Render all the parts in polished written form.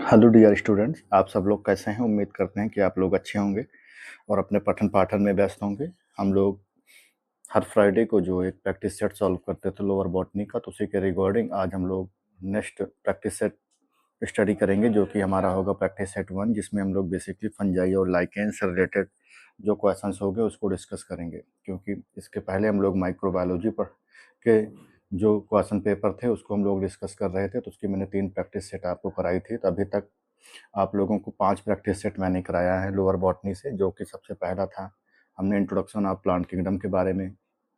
Hello dear students, आप सब लोग कैसे हैं। उम्मीद करते हैं कि आप लोग अच्छे होंगे और अपने पठन पाठन में व्यस्त होंगे। हम लोग हर फ्राइडे को जो एक प्रैक्टिस सेट सॉल्व करते थे लोअर बॉटनी का, तो उसी के रिगार्डिंग आज हम लोग नेक्स्ट प्रैक्टिस सेट स्टडी करेंगे, जो कि हमारा होगा प्रैक्टिस सेट 1, जिसमें हम लोग बेसिकली फंजाई और लाइकेन से रिलेटेड जो क्वेश्चंस होंगे उसको डिस्कस करेंगे। क्योंकि इसके पहले हम लोग माइक्रोबायोलॉजी पर के जो क्वेश्चन पेपर थे उसको हम लोग डिस्कस कर रहे थे, तो उसकी मैंने 3 प्रैक्टिस सेट आपको कराई थी। तो अभी तक आप लोगों को 5 प्रैक्टिस सेट मैंने कराया है लोअर बॉटनी से, जो कि सबसे पहला था हमने इंट्रोडक्शन ऑफ प्लांट किंगडम के बारे में,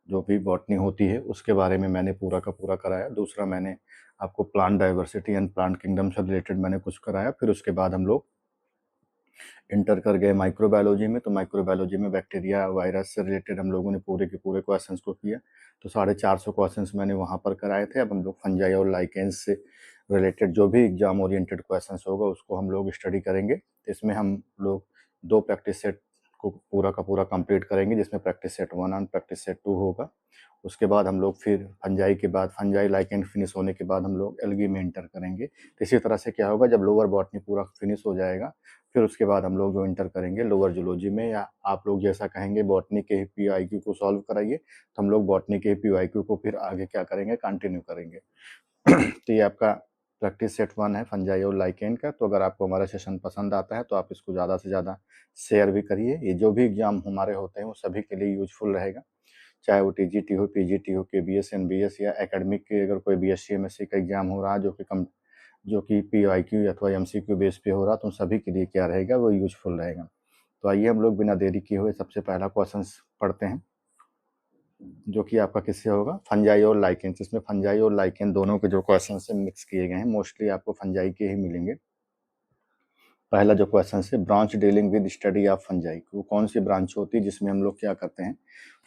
जो भी बॉटनी होती है उसके बारे में मैंने पूरा का पूरा कराया। दूसरा मैंने आपको plant diversity and plant kingdom से रिलेटेड मैंने कुछ कराया। फिर उसके बाद हम लोग इंटर कर गए माइक्रोबायोलॉजी में, तो माइक्रोबायोलॉजी में बैक्टीरिया वायरस से रिलेटेड हम लोगों ने पूरे के पूरे क्वेश्चंस को किया। तो 450 क्वेश्चंस मैंने वहाँ पर कराए थे। अब हम लोग फंजाई और लाइकेंस से रिलेटेड जो भी एग्जाम ओरिएंटेड क्वेश्चंस होगा उसको हम लोग स्टडी करेंगे। इसमें हम लोग 2 प्रैक्टिस सेट को पूरा का पूरा कंप्लीट करेंगे, जिसमें प्रैक्टिस सेट 1 और प्रैक्टिस सेट 2 होगा। उसके बाद हम लोग फिर फंजाई के बाद फंजाई लाइकेन फिनिश होने के बाद हम लोग एल्गी में इंटर करेंगे। तो इसी तरह से क्या होगा, जब लोअर बॉटनी पूरा फिनिश हो जाएगा फिर उसके बाद हम लोग जो इंटर करेंगे लोअर जूलॉजी में, या आप लोग जैसा कहेंगे बॉटनी के ही पीआईक्यू को सॉल्व कराइए, तो हम लोग बॉटनी के ही पीआईक्यू को फिर आगे क्या करेंगे, कंटिन्यू करेंगे। तो ये आपका प्रैक्टिस सेट 1 है फंजाई और लाइकेन का। तो अगर आपको हमारा सेशन पसंद आता है तो आप इसको ज़्यादा से ज़्यादा शेयर भी करिए। ये जो भी एग्जाम हमारे होते हैं वो सभी के लिए यूजफुल रहेगा, चाहे वो टीजीटी हो, पीजीटी हो, केबीएस, एनबीएस या एकेडमिक के अगर कोई बीएससी एमएससी का एग्जाम हो रहा है जो कि पीआईक्यू अथवा एमसीक्यू बेस पे हो रहा, तो उन सभी के लिए क्या रहेगा, वो यूजफुल रहेगा। तो आइए हम लोग बिना देरी किए हुए सबसे पहला क्वेश्चन पढ़ते हैं, जो कि आपका किससे होगा, फंजाई और लाइकेन। इसमें फंजाई और लाइकेन दोनों के जो क्वेश्चन से मिक्स किए गए हैं, मोस्टली आपको फंजाई के ही मिलेंगे। पहला जो क्वेश्चन है, branch dealing with study of fungi, वो कौन सी ब्रांच होती है जिसमें हम लोग क्या करते हैं,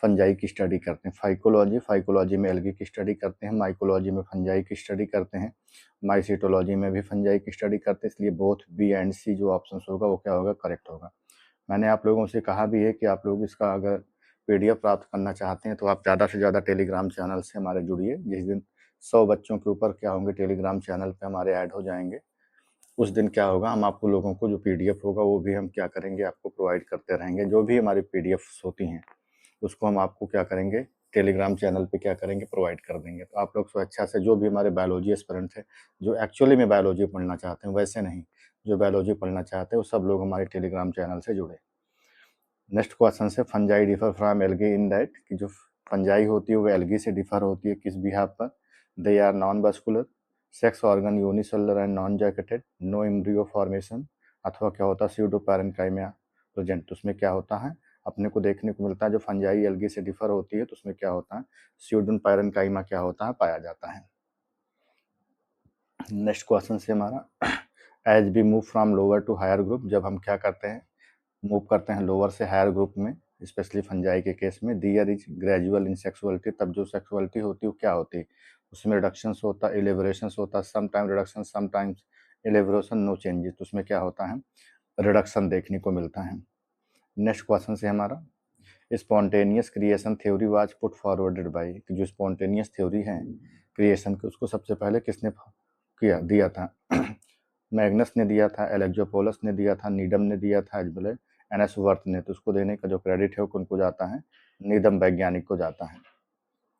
फंजाई की स्टडी करते हैं। फाइकोलॉजी, फाइकोलॉजी में एल्गी की स्टडी करते हैं। माइकोलॉजी में फंजाई की स्टडी करते हैं। माइसिटोलॉजी में भी फंजाई की स्टडी करते हैं। इसलिए बोथ बी एंड सी जो ऑप्शन होगा वो क्या होगा, करेक्ट होगा। मैंने आप लोगों से कहा भी है कि आप लोग इसका अगर पीडीएफ प्राप्त करना चाहते हैं तो आप ज़्यादा से ज़्यादा टेलीग्राम चैनल से हमारे जुड़िए। जिस दिन 100 बच्चों के ऊपर क्या होंगे टेलीग्राम चैनल पे हमारे ऐड हो जाएंगे, उस दिन क्या होगा, हम आपको लोगों को जो पीडीएफ होगा वो भी हम क्या करेंगे, आपको प्रोवाइड करते रहेंगे। जो भी हमारी पीडीएफ होती हैं उसको हम आपको क्या करेंगे, टेलीग्राम चैनल पे क्या करेंगे, प्रोवाइड कर देंगे। तो आप लोग स्वेच्छा से, जो भी हमारे बायोलॉजी एस्पिरेंट्स हैं जो एक्चुअली में बायोलॉजी पढ़ना चाहते हैं, वैसे नहीं, जो बायोलॉजी पढ़ना चाहते हैं वो सब लोग हमारे टेलीग्राम चैनल से जुड़े। नेक्स्ट क्वेश्चन से, fungi differ from algae in that, कि जो फंजाई होती है वो एल्गी से डिफर होती है किस बिहाफ पर, they are non vascular, sex organ unicellular and non jacketed, no embryo formation, अथवा क्या होता है स्यूडो पैरेन्काइमा प्रेजेंट। तो उसमें क्या होता है, अपने को देखने को मिलता है जो फंजाई एल्गी से डिफर होती है तो उसमें क्या होता है, स्यूडन पैरेन्काइमा क्या होता है, पाया जाता है। नेक्स्ट क्वेश्चन से हमारा, as we move from lower to higher group, जब हम क्या करते हैं, मूव करते हैं लोअर से हायर ग्रुप में, स्पेशली फंजाई के केस में, दियर इज ग्रेजुअल इन सेक्सुअलिटी, तब जो सेक्सुअलिटी होती है वो क्या होती है, उसमें रिडक्शंस होता है, इलेबोरेशंस होता है, sometime reduction sometimes elaboration, no changes. तो उसमें क्या होता है, रिडक्शन देखने को मिलता है। नेक्स्ट क्वेश्चन से हमारा, spontaneous creation theory was put forwarded by, जो स्पॉन्टेनियस थ्योरी है क्रिएशन की उसको सबसे पहले किसने किया दिया था, मैग्नस ने दिया था, एलेक्जोपोलस ने दिया था, नीडम ने दिया था, एजबले एनएसवर्थ ने। तो उसको देने का जो क्रेडिट है वो उनको जाता है, नीदम वैज्ञानिक को जाता है।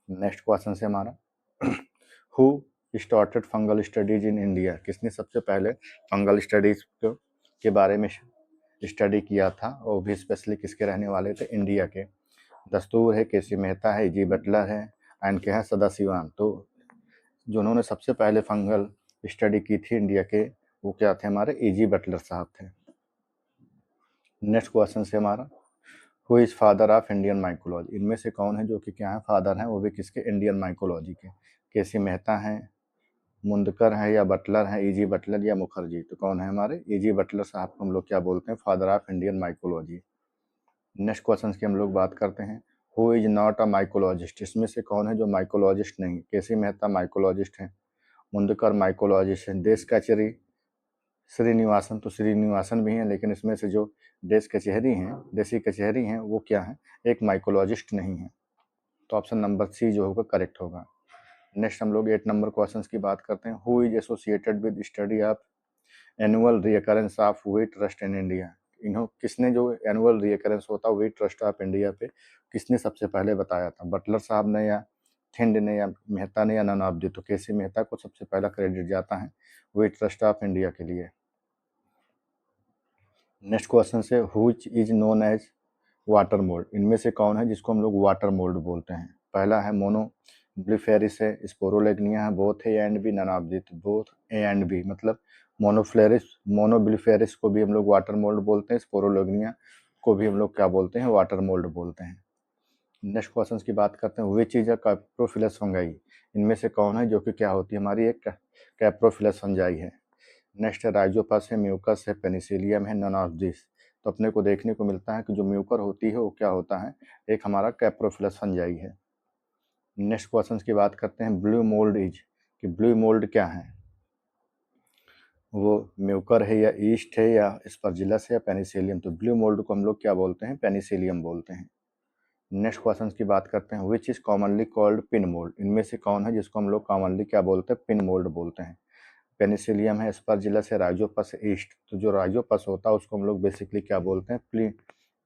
नेक्स्ट क्वेश्चन से हमारा, who started fungal studies in India, किसने सबसे पहले फंगल स्टडीज के बारे में स्टडी किया था, और भी स्पेशली किसके रहने वाले थे, इंडिया के। दस्तूर है, केसी मेहता है, जी बटलर है, एंड के हैं सदाशिवम। तो जो उन्होंने सबसे पहले फंगल स्टडी की थी इंडिया के, वो क्या थे, हमारे एजी बटलर साहब थे। नेक्स्ट क्वेश्चन से हमारा, who is father of Indian mycology, इनमें से कौन है जो कि क्या है, फादर हैं, वो भी किसके, इंडियन माइकोलॉजी के। केसी मेहता हैं, मुंदकर है, या बटलर है, ईजी बटलर या मुखर्जी। तो कौन है, हमारे ईजी बटलर साहब को हम लोग क्या बोलते हैं, father of Indian mycology. Next question की हम लोग बात करते हैं, who is not a mycologist, इसमें से कौन है जो माइकोलॉजिस्ट नहीं। केसी मेहता माइकोलॉजिस्ट हैं, मुंदकर माइकोलॉजिस्ट हैं, देश कचहरी श्रीनिवासन, तो श्रीनिवासन भी हैं, लेकिन इसमें से जो देश कचहरी हैं, देसी कचहरी हैं, वो क्या है, एक माइकोलॉजिस्ट नहीं है। तो ऑप्शन नंबर सी जो होगा करेक्ट होगा। नेक्स्ट हम लोग 8 नंबर क्वेश्चन की बात करते हैं, who is associated with study of annual recurrence of wheat rust in India, किसने जो एनुअल रिकरेंस होता है वीट रस्ट ऑफ इंडिया पे किसने सबसे पहले बताया था? बटलर साहब ने या थिंड ने या मेहता ने या नन ऑफ दी? तो केसी मेहता को सबसे पहला क्रेडिट जाता है वीट रस्ट ऑफ इंडिया के लिए। नेक्स्ट क्वेश्चन से which is known as water mould, इनमें से कौन है जिसको हम लोग वाटर मोल्ड बोलते हैं? पहला है मोनो ब्लिफेरिस है, स्पोरोलेग्निया है, both A and B, none of the. Both A and B मतलब मोनोफ्लेरिस मोनोब्लिफेरिस को भी हम लोग वाटर मोल्ड बोलते हैं, स्पोरोलेग्निया को भी हम लोग क्या बोलते हैं? वाटर मोल्ड बोलते हैं। नेक्स्ट क्वेश्चन की बात करते हैं, विच इज अ कैप्रोफिलस फंगाई, इनमें से कौन है जो कि क्या होती है? हमारी एक कैप्रोफिलस फंजाई है। नेक्स्ट है राइजोपस है, म्यूकस है, पेनिसिलियम है, नन ऑफ दिस। तो अपने को देखने को मिलता है कि जो म्यूकर होती है वो क्या होता है? एक हमारा कैप्रोफिलस फंजाई है। नेक्स्ट क्वेश्चन की बात करते हैं, ब्लू मोल्ड इज, कि ब्लू मोल्ड क्या है? वो म्यूकर है या ईस्ट है या स्पर्जिलस है या पेनिसिलियम? तो ब्लू मोल्ड को हम लोग क्या बोलते हैं? पेनिसिलियम बोलते हैं। नेक्स्ट क्वेश्चन की बात करते हैं, which is commonly called pin mould, इनमें से कौन है जिसको हम लोग कॉमनली क्या बोलते हैं? पिन मोल्ड बोलते हैं। पेनिसिलियम है, स्पर्जिलस है, राइजोपस है, ईस्ट। तो जो राइजोपस होता है उसको हम लोग बेसिकली क्या बोलते हैं?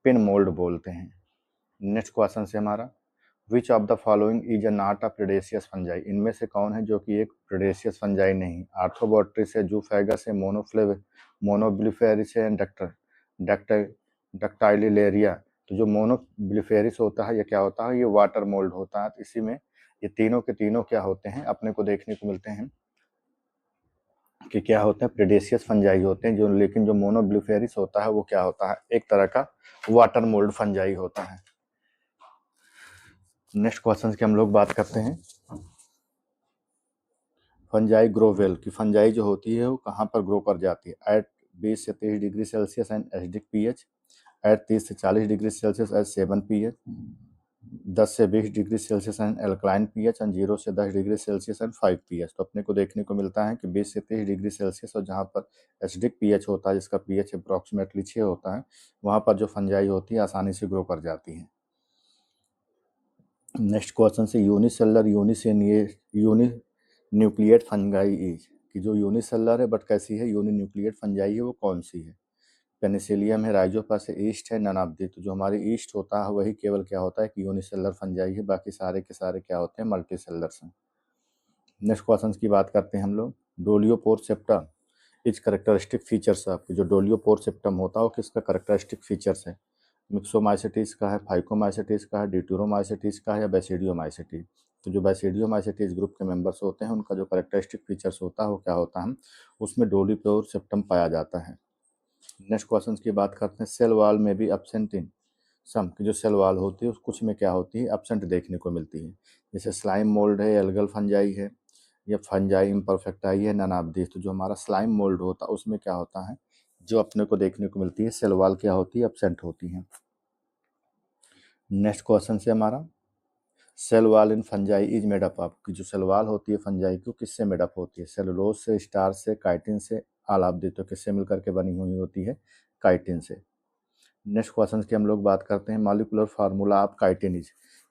पिन मोल्ड बोलते हैं। नेक्स्ट क्वेश्चन से हमारा, which of the following is a not a predacious fungi, इनमें से कौन है जो कि एक प्रेडेशियस फंजाई नहीं? आर्थ्रोबोट्रिस है, जूफेगस है, मोनोब्लिफेरिस है, डक्टर डक्टाइलिलेरिया। तो जो मोनोब्लिफेरिस होता है ये क्या होता है? ये वाटर मोल्ड होता है। तो इसी में ये तीनों के तीनों क्या होते हैं? अपने को देखने को मिलते हैं कि क्या होते हैं? प्रेडेशियस फंजाई होते हैं जो, लेकिन जो मोनोब्लिफेरिस होता है वो क्या होता है? एक तरह का वाटर मोल्ड फंजाई होता है। नेक्स्ट क्वेश्चन की हम लोग बात करते हैं, फंजाई ग्रो वेल, की फंजाई जो होती है वो कहाँ पर ग्रो कर जाती है? एट 20 से 23 degree Celsius and acidic pH, at 30 से 40 डिग्री सेल्सियस एट 7 पीएच, 10 से 20 degree Celsius and alkaline pH, and 0 से 10 डिग्री सेल्सियस एंड 5 पीएच। तो अपने को देखने को मिलता है कि 20 से 30 डिग्री सेल्सियस और जहाँ पर एसिडिक पीएच होता है जिसका पीएच अप्रॉक्सीमेटली 6 होता है, वहाँ पर जो फंजाई होती है आसानी से ग्रो कर जाती है। नेक्स्ट क्वेश्चन से, unicellular uninucleate fungi is, कि जो यूनिसेलर है बट कैसी है? यूनि न्यूक्लिएट फंजाई है, वो कौन सी है? पेनिसिलियम है, राइजोपस है, ईस्ट है, नन ऑफ दी। तो जो हमारी ईस्ट होता है वही केवल क्या होता है कि यूनिसेलर फंजाई है, बाकी सारे के सारे क्या होते हैं? मल्टी सेलर्स हैं। नेक्स्ट क्वेश्चन की बात करते हैं हम लोग, dolipore septum is characteristic features of, जो डोलियोपोर सेप्टम होता है वो किसका करेक्टरिस्टिक फीचर्स है? मिक्सोमाइसेटिस का है, फाइकोमाइसेटिस का है, डिटूरोमाइसेटिस का है या बैसिडियोमाइसेटिस? तो जो बैसिडियोमाइसेटिस ग्रुप के मेंबर्स होते हैं उनका जो करेक्टरिस्टिक फीचर्स होता है वो क्या होता है? उसमें डोलियोपोर सेप्टम पाया जाता है। नेक्स्ट क्वेश्चन की बात करते हैं, सेल वॉल में भी एब्सेंट इन सम, की जो सेल वॉल होती है कुछ में क्या होती है? एब्सेंट देखने को मिलती है। जैसे स्लाइम मोल्ड है, एल्गल फंजाई है, या फंजाई इम्परफेक्टाई है, नन ऑफ दिस। तो जो हमारा स्लाइम मोल्ड होता है उसमें क्या होता है? जो अपने को देखने को मिलती है सेल वॉल क्या होती है? एब्सेंट होती है। नेक्स्ट क्वेश्चन से हमारा, cell wall in fungi is made up of, की जो सेल वॉल होती है फंजाई की किससे मेड अप होती है? सेलुलोज से, स्टार्च से, काइटिन से, ऑल ऑफ दी। तो किससे मिलकर के बनी हुई होती है? काइटिन से। नेक्स्ट क्वेश्चन की हम लोग बात करते हैं, molecular formula of chitin is,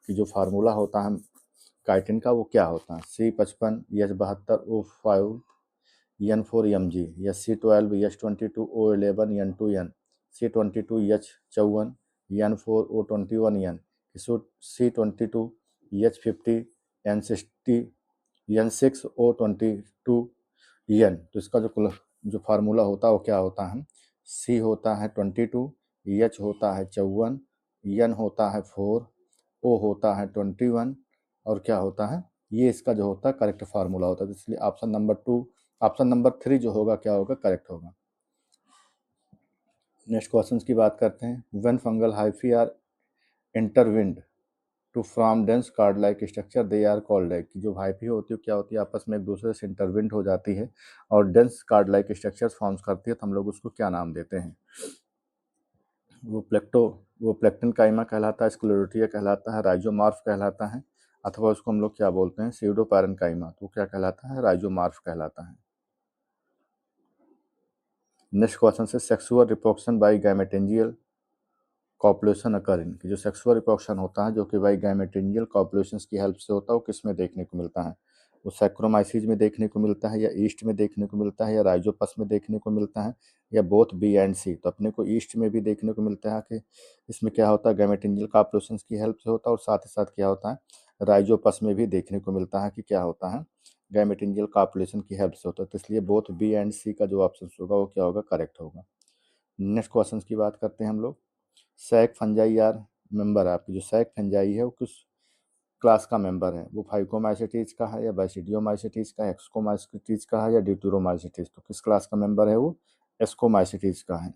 कि जो फार्मूला होता है काइटिन का वो क्या होता है? C55H72O5 N4Mg, या C12H22O11 N2N, C22H54 N4O21N, C22H50 N6O22N। तो इसका जो फार्मूला होता है वो क्या होता है? C होता है 22, H होता है 54, N होता है 4, O होता है 21, और क्या होता है? ये इसका जो होता है करेक्ट फार्मूला होता है। इसलिए ऑप्शन नंबर 3 जो होगा क्या होगा? करेक्ट होगा। नेक्स्ट क्वेश्चन की बात करते हैं, when fungal hyphae are intertwined to form dense cord like structure they are called है, कि जो हाइफी होती है क्या होती है? आपस में एक दूसरे से इंटरविंड हो जाती है और dense cord like structures forms करती है, तो हम लोग उसको क्या नाम देते हैं? वो प्लेक्टन काइमा कहलाता है, स्क्लेरोटिया कहलाता है, राइजोमार्फ कहलाता है, अथवा उसको हम लोग क्या बोलते हैं? स्यूडोपैरन काइमा। तो क्या कहलाता है? राइजोमार्फ कहलाता है। नेक्स्ट क्वेश्चन से, सेक्सुअल रिप्रोडक्शन बाय गैमेटेंजियल कॉपुलेशन अकर इन, की जो सेक्सुअल रिप्रोडक्शन होता है जो कि बाय गैमेटेंजियल कॉपुलेशन की हेल्प से होता है वो किस में देखने को मिलता है? वो सैक्रोमाइसीज में देखने को मिलता है, या ईस्ट में देखने को मिलता है, या राइजोपस में देखने को मिलता है, या बोथ बी एंड सी। तो अपने को ईस्ट में भी देखने को मिलता है कि इसमें क्या होता है, गैमेटेंजियल कॉपुलेशन की हेल्प से होता है, और साथ ही साथ क्या होता है, राइजोपस में भी देखने को मिलता है कि क्या होता है, गैमेटेंजियल कॉपुलेशन की हेल्प से होता है। तो इसलिए बोथ बी एंड सी का जो ऑप्शन होगा वो क्या होगा, करेक्ट होगा। नेक्स्ट क्वेश्चन की बात करते हैं हम लोग। सैक फंजाई यार मेंबर है आपकी, जो सैक फंजाई है वो किस क्लास का मेंबर है, वो फाइकोमाइसेटीज का है, या बैसिडियोमाइसेटीज का है, एक्सकोमाइसेटीज का है, या ड्यूटेरोमाइसेटीज। तो किस क्लास का मेंबर है वो, एस्कोमाइसेटीज का है।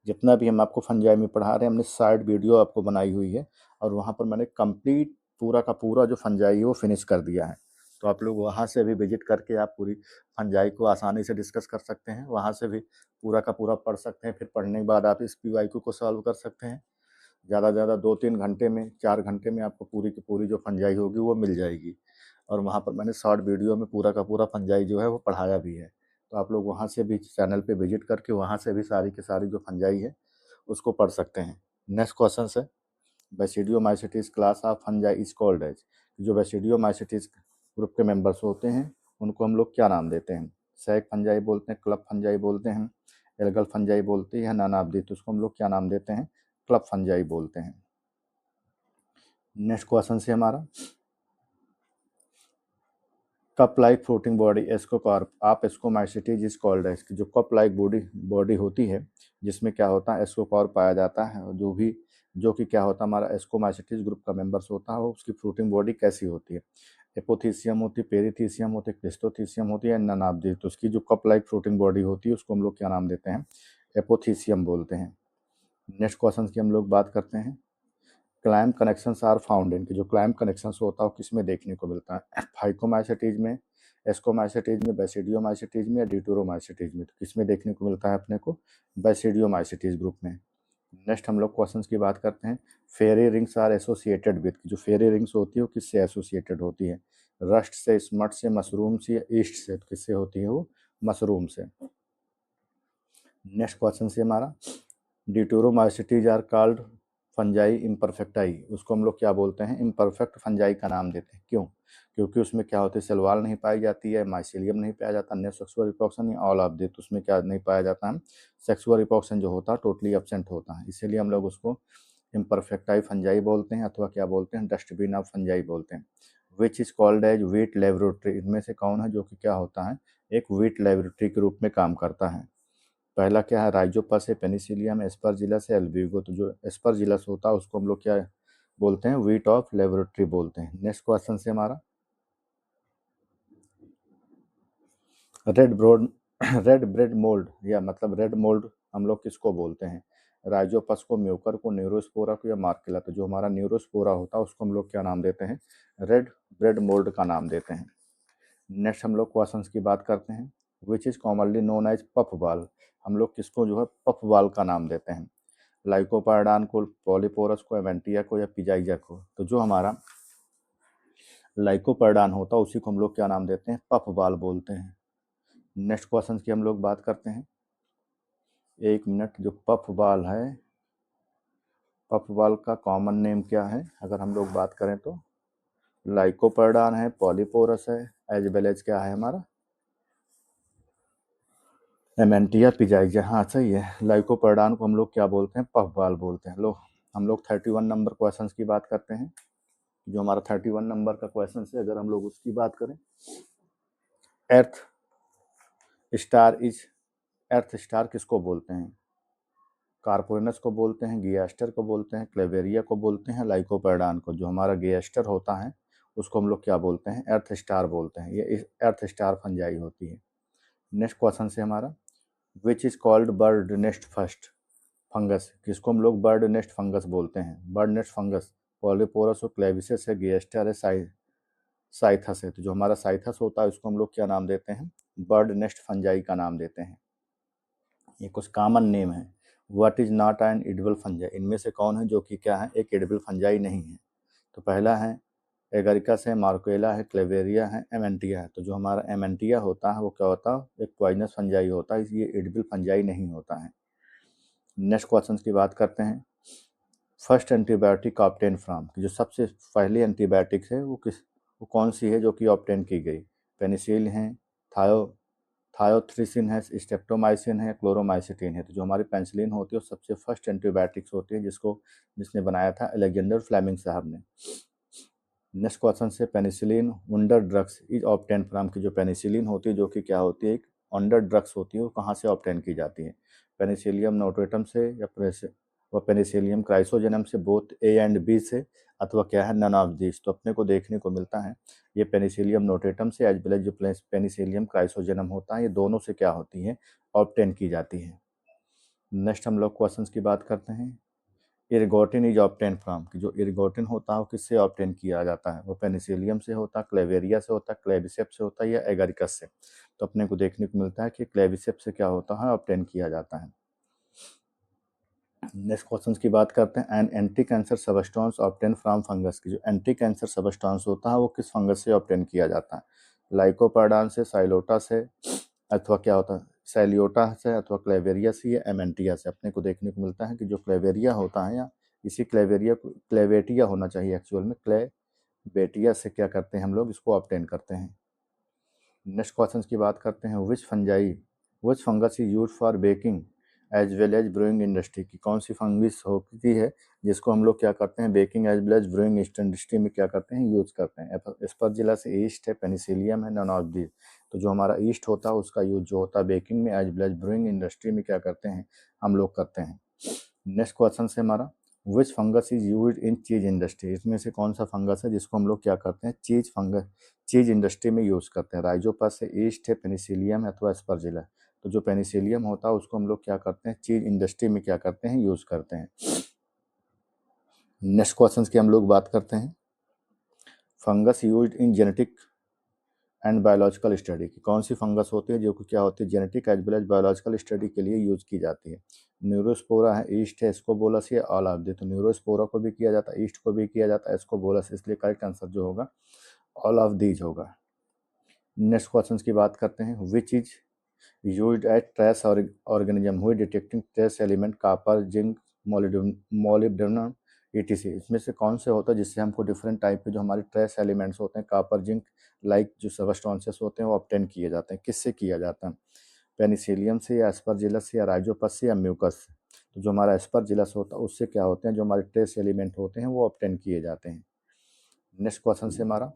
जितना भी हम आपको फंजाई में पढ़ा रहे हैं, हमने साइड वीडियो आपको बनाई हुई है, और वहाँ पर मैंने कंप्लीट पूरा का पूरा जो फंजाई है वो फिनिश कर दिया है। तो आप लोग वहाँ से भी विजिट करके आप पूरी फंजाई को आसानी से डिस्कस कर सकते हैं, वहाँ से भी पूरा का पूरा पढ़ सकते हैं। फिर पढ़ने के बाद आप इस PYQ को सॉल्व कर सकते हैं। ज़्यादा से ज़्यादा 2-3 घंटे में, 4 घंटे में आपको पूरी की पूरी जो फंजाई होगी वो मिल जाएगी। और वहाँ पर मैंने शॉर्ट वीडियो में पूरा का पूरा फंजाई जो है वो पढ़ाया भी है। तो आप लोग वहाँ से भी चैनल पे विजिट करके वहाँ से भी सारी की सारी जो फंजाई है उसको पढ़ सकते हैं। नेक्स्ट क्वेश्चन है, basidiomycetes class of fungi is called as. जो बैसिडियोमाइसेटीज ग्रुप के मेंबर्स होते हैं उनको हम लोग क्या नाम देते हैं, सैक फंजाई बोलते हैं, क्लब फंजाई बोलते हैं, एल्गल फंजाई बोलते हैं, या नानाबदी। तो उसको हम लोग क्या नाम देते हैं, क्लब फंजाई बोलते हैं। नेक्स्ट क्वेश्चन से हमारा, cup like floating body ascocarp आप एस्कोमाइसेटीज इज कॉल्ड है। इसकी जो कप लाइक बॉडी होती है जिसमें क्या होता है, एस्कोकार्प पाया जाता है, और जो कि क्या होता है, हमारा एस्कोमाइसेटीज ग्रुप का मेंबर्स होता है, वो उसकी फ्लोटिंग बॉडी कैसी होती है, एपोथीसियम होती है, पेरीथीसियम होती है, क्लिस्टोथीसियम होती है, नानाब्दी। तो उसकी जो कप लाइक फ्लोटिंग बॉडी होती है उसको हम लोग क्या नाम देते हैं, एपोथीसियम बोलते हैं। नेक्स्ट क्वेश्चन की हम लोग बात करते हैं, clamp connections are found in. जो क्लाइम कनेक्शंस होता है वो किस में देखने को मिलता है, फाइकोमाइसेटीज में, एस्कोमाइसेटीज में, बैसिडियोमाइसेटीज में, या ड्यूटेरोमाइसेटीज में। तो किस में देखने को मिलता है अपने को, बैसिडियोमाइसेटीज ग्रुप में। नेक्स्ट हम लोग क्वेश्चंस की बात करते हैं, फेरी रिंग्स आर एसोसिएटेड विद। जो फेरी रिंग्स होती है वो किससे एसोसिएटेड होती है, रस्ट से, स्मट से, मशरूम से, या ईस्ट से। तो किससे होती है वो, मशरूम से। नेक्स्ट क्वेश्चन से हमारा, ड्यूटेरोमाइसेटीज आर कॉल्ड फंजाई इम्परफेक्टाई। उसको हम लोग क्या बोलते हैं, इम्परफेक्ट फंजाई का नाम देते हैं। क्यों, क्योंकि उसमें क्या होता है, सलवाल नहीं पाई जाती है, माइसीलियम नहीं पाया जाता, अन्य सेक्सुअल रिप्रोडक्शन या ऑल ऑफ दिस। तो उसमें क्या नहीं पाया जाता है, सेक्सुअल रिप्रोडक्शन जो होता है टोटली एब्सेंट होता है। इसीलिए हम लोग उसको इम्परफेक्टाई फंजाई बोलते हैं, अथवा क्या बोलते हैं, डस्टबिन ऑफ फंजाई बोलते हैं। Which is called as wheat laboratory. इनमें से कौन है जो कि क्या होता है, एक वीट लेबोरेटरी के रूप में काम करता है। पहला क्या है, राइजोपस है, पेनिसिलियम, एस्परजिलस है, एल्ब्यूगो। तो जो एस्परजिलस होता है उसको हम लोग क्या बोलते हैं, वीट ऑफ लेबोरेटरी बोलते हैं। नेक्स्ट क्वेश्चन से हमारा, red broad red bread mould, या मतलब रेड मोल्ड हम लोग किसको बोलते हैं, राइजोपस को, म्यूकर को, न्यूरोस्पोरा को, या मार्केला। तो जो हमारा न्यूरोस्पोरा होता है उसको हम लोग क्या नाम देते हैं, रेड ब्रेड मोल्ड का नाम देते हैं। नेक्स्ट हम लोग क्वेश्चंस की बात करते हैं, which is commonly known as puff ball. हम लोग किसको जो है पफ बाल का नाम देते हैं, लाइकोपार्डान को, पॉलीपोरस को, एवेंटिया को, या पिजाइजा को। तो जो हमारा लाइकोपार्डान होता है उसी को हम लोग क्या नाम देते हैं, पफ बाल बोलते हैं। नेक्स्ट क्वेश्चन की हम लोग बात करते हैं, एक मिनट, जो पफ बाल है, पफ बाल का कॉमन नेम क्या है, अगर हम लोग बात करें तो लाइकोपार्डान है, पॉलीपोरस है, एज वेल एज क्या है हमारा, एमेंटिया पिजाइजा। हाँ सही है, लाइकोपर्डान को हम लोग क्या बोलते हैं, पफ बाल बोलते हैं। लो हम लोग 31 नंबर क्वेश्चन की बात करते हैं। जो हमारा 31 नंबर का क्वेश्चन है, अगर हम लोग उसकी बात करें, अर्थ स्टार इज, अर्थ स्टार किसको बोलते हैं, कार्पोरेनस को बोलते हैं, गियास्टर को बोलते हैं, क्लेवेरिया को बोलते हैं, लाइकोपर्डान को। जो हमारा गियास्टर होता है उसको हम लोग क्या बोलते हैं, अर्थ स्टार बोलते हैं। ये अर्थ स्टार फंजाई होती है। नेक्स्ट क्वेश्चन से हमारा, विच is called bird nest first fungus. किसको हम लोग बर्ड नेस्ट फंगस बोलते हैं, बर्ड नेस्ट फंगस, पॉलीपोरस और क्लेविसेस है, गिएस्टर है, साइथस है। तो जो हमारा साइथस होता है उसको हम लोग क्या नाम देते हैं, बर्ड नेस्ट फंजाई का नाम देते हैं। ये कुछ कॉमन नेम है। What is not an edible fungi. इनमें से कौन है जो कि क्या है, एक एडिबल फंजाई नहीं है। तो पहला है एगरिकस है, मार्कोला है, क्लेवेरिया है, एमेंटिया है। तो जो हमारा एमेंटिया होता है वो क्या होता है, एक पॉइजनस फंजाई होता है, इसलिए एडिबल फंजाई नहीं होता है। नेक्स्ट क्वेश्चन की बात करते हैं, फर्स्ट एंटीबायोटिक ऑब्टेन फ्रॉम। जो सबसे पहले एंटीबायोटिक्स है वो किस वो कौन सी है जो कि ऑब्टेन की गई? पेनिसिलिन है, थायो थायोथ्रिसिन है, स्ट्रेप्टोमाइसिन है, क्लोरोमाइसिटिन है। तो जो हमारी पेनिसिलिन होती है वो सबसे फर्स्ट एंटीबायोटिक्स होती है जिसने बनाया था अलेक्जेंडर फ्लेमिंग साहब ने। नेक्स्ट क्वेश्चन से penicillin wonder drugs is obtain from की जो पेनिसिलिन होती है जो कि क्या होती है, एक वंडर ड्रग्स होती है, वो कहाँ से ऑब्टेन की जाती है? पेनिसिलियम नोटेटम से या पेनिसिलियम क्राइसोजेनम से, बोथ ए एंड बी से, अथवा क्या है, नन ऑफ दिस। तो अपने को देखने को मिलता है ये पेनिसिलियम नोटेटम से एज वेल एज जो पेनिसिलियम क्राइसोजेनम होता है, ये दोनों से क्या होती है, ऑब्टेन की जाती है। नेक्स्ट हम लोग क्वेश्चंस की बात करते हैं। इरगोटिन इज ऑब्टेन फ्रॉम कि जो इरगोटिन होता है वो किससे ऑब्टेन किया जाता है? वो पेनिसिलियम से होता है, क्लेवेरिया से होता है, क्लेविसेप्स से होता है, या एगारिकस से? तो अपने को देखने को मिलता है कि क्लेविसेप्स से क्या होता है, ऑब्टेन किया जाता है। नेक्स्ट क्वेश्चन की बात करते हैं। An anti cancer substance obtain from fungus की जो एंटी कैंसर सबस्टेंस होता है वो किस फंगस से ऑब्टेन किया जाता है? लाइकोपर्डान से, साइलोटा से, अथवा क्या होता है, सैलियोटा से, अथवा क्लेवेरिया से, या एमेंटिया से? अपने को देखने को मिलता है कि जो क्लेवेरिया होता है, या इसी क्लेवेरिया को क्लेवेटिया होना चाहिए एक्चुअल में, क्लेवेटिया से क्या करते हैं हम लोग इसको ऑब्टेन करते हैं। नेक्स्ट क्वेश्चन की बात करते हैं। Which fungus is use for baking as well as brewing industry की कौन सी फंगस होती है जिसको हम लोग क्या करते हैं, baking as well as brewing industry में क्या करते हैं, यूज करते हैं? एस्परजिलस ईस्ट है, पेनिसिलियम है, नन ऑफ दिस। तो जो हमारा ईस्ट होता है उसका यूज जो होता है बेकिंग में as well as brewing industry में क्या करते हैं, हम लोग करते हैं। नेक्स्ट क्वेश्चन है हमारा, विच फंगस इज यूज इन चीज इंडस्ट्री? इसमें से कौन सा फंगस है जिसको हम लोग क्या करते हैं, चीज इंडस्ट्री में यूज करते हैं? राइजोपस है, ईस्ट है, पेनिसिलियम है, अथवा एस्परजिला? तो जो पेनिसिलियम होता है उसको हम लोग क्या करते हैं, चीज इंडस्ट्री में क्या करते हैं, यूज करते हैं। नेक्स्ट क्वेश्चन की हम लोग बात करते हैं। Fungus use in genetic and biological study की कौन सी फंगस होती है जो कि क्या होती है, genetic as well as biological study के लिए यूज की जाती है? न्यूरोस्पोरा है, ईस्ट है, स्कोबोलस या ऑल ऑफ दी? तो न्यूरोस्पोरा को भी किया जाता है, ईस्ट को भी किया जाता है, स्कोबोलस, इसलिए करेक्ट आंसर जो होगा ऑल ऑफ दीज होगा। नेक्स्ट क्वेश्चन की बात करते हैं। Which is used at trace organism हुई detecting trace element copper, zinc, molybdenum ETC? इसमें से कौन से होता है जिससे हमको डिफरेंट टाइप के जो हमारे ट्रेस एलिमेंट्स होते हैं, कॉपर, जिंक लाइक जो सबस्टेंसेस होते हैं वो ऑब्टेन किए जाते हैं? किससे किया जाता है? पेनिसिलियम से, या एस्परजिलस से, या राइजोपस से, या म्यूकस से? तो जो हमारा एस्परजिलस होता है उससे क्या होते हैं, जो हमारे ट्रेस एलिमेंट होते हैं वो ऑब्टेन किए जाते हैं। नेक्स्ट क्वेश्चन से हमारा,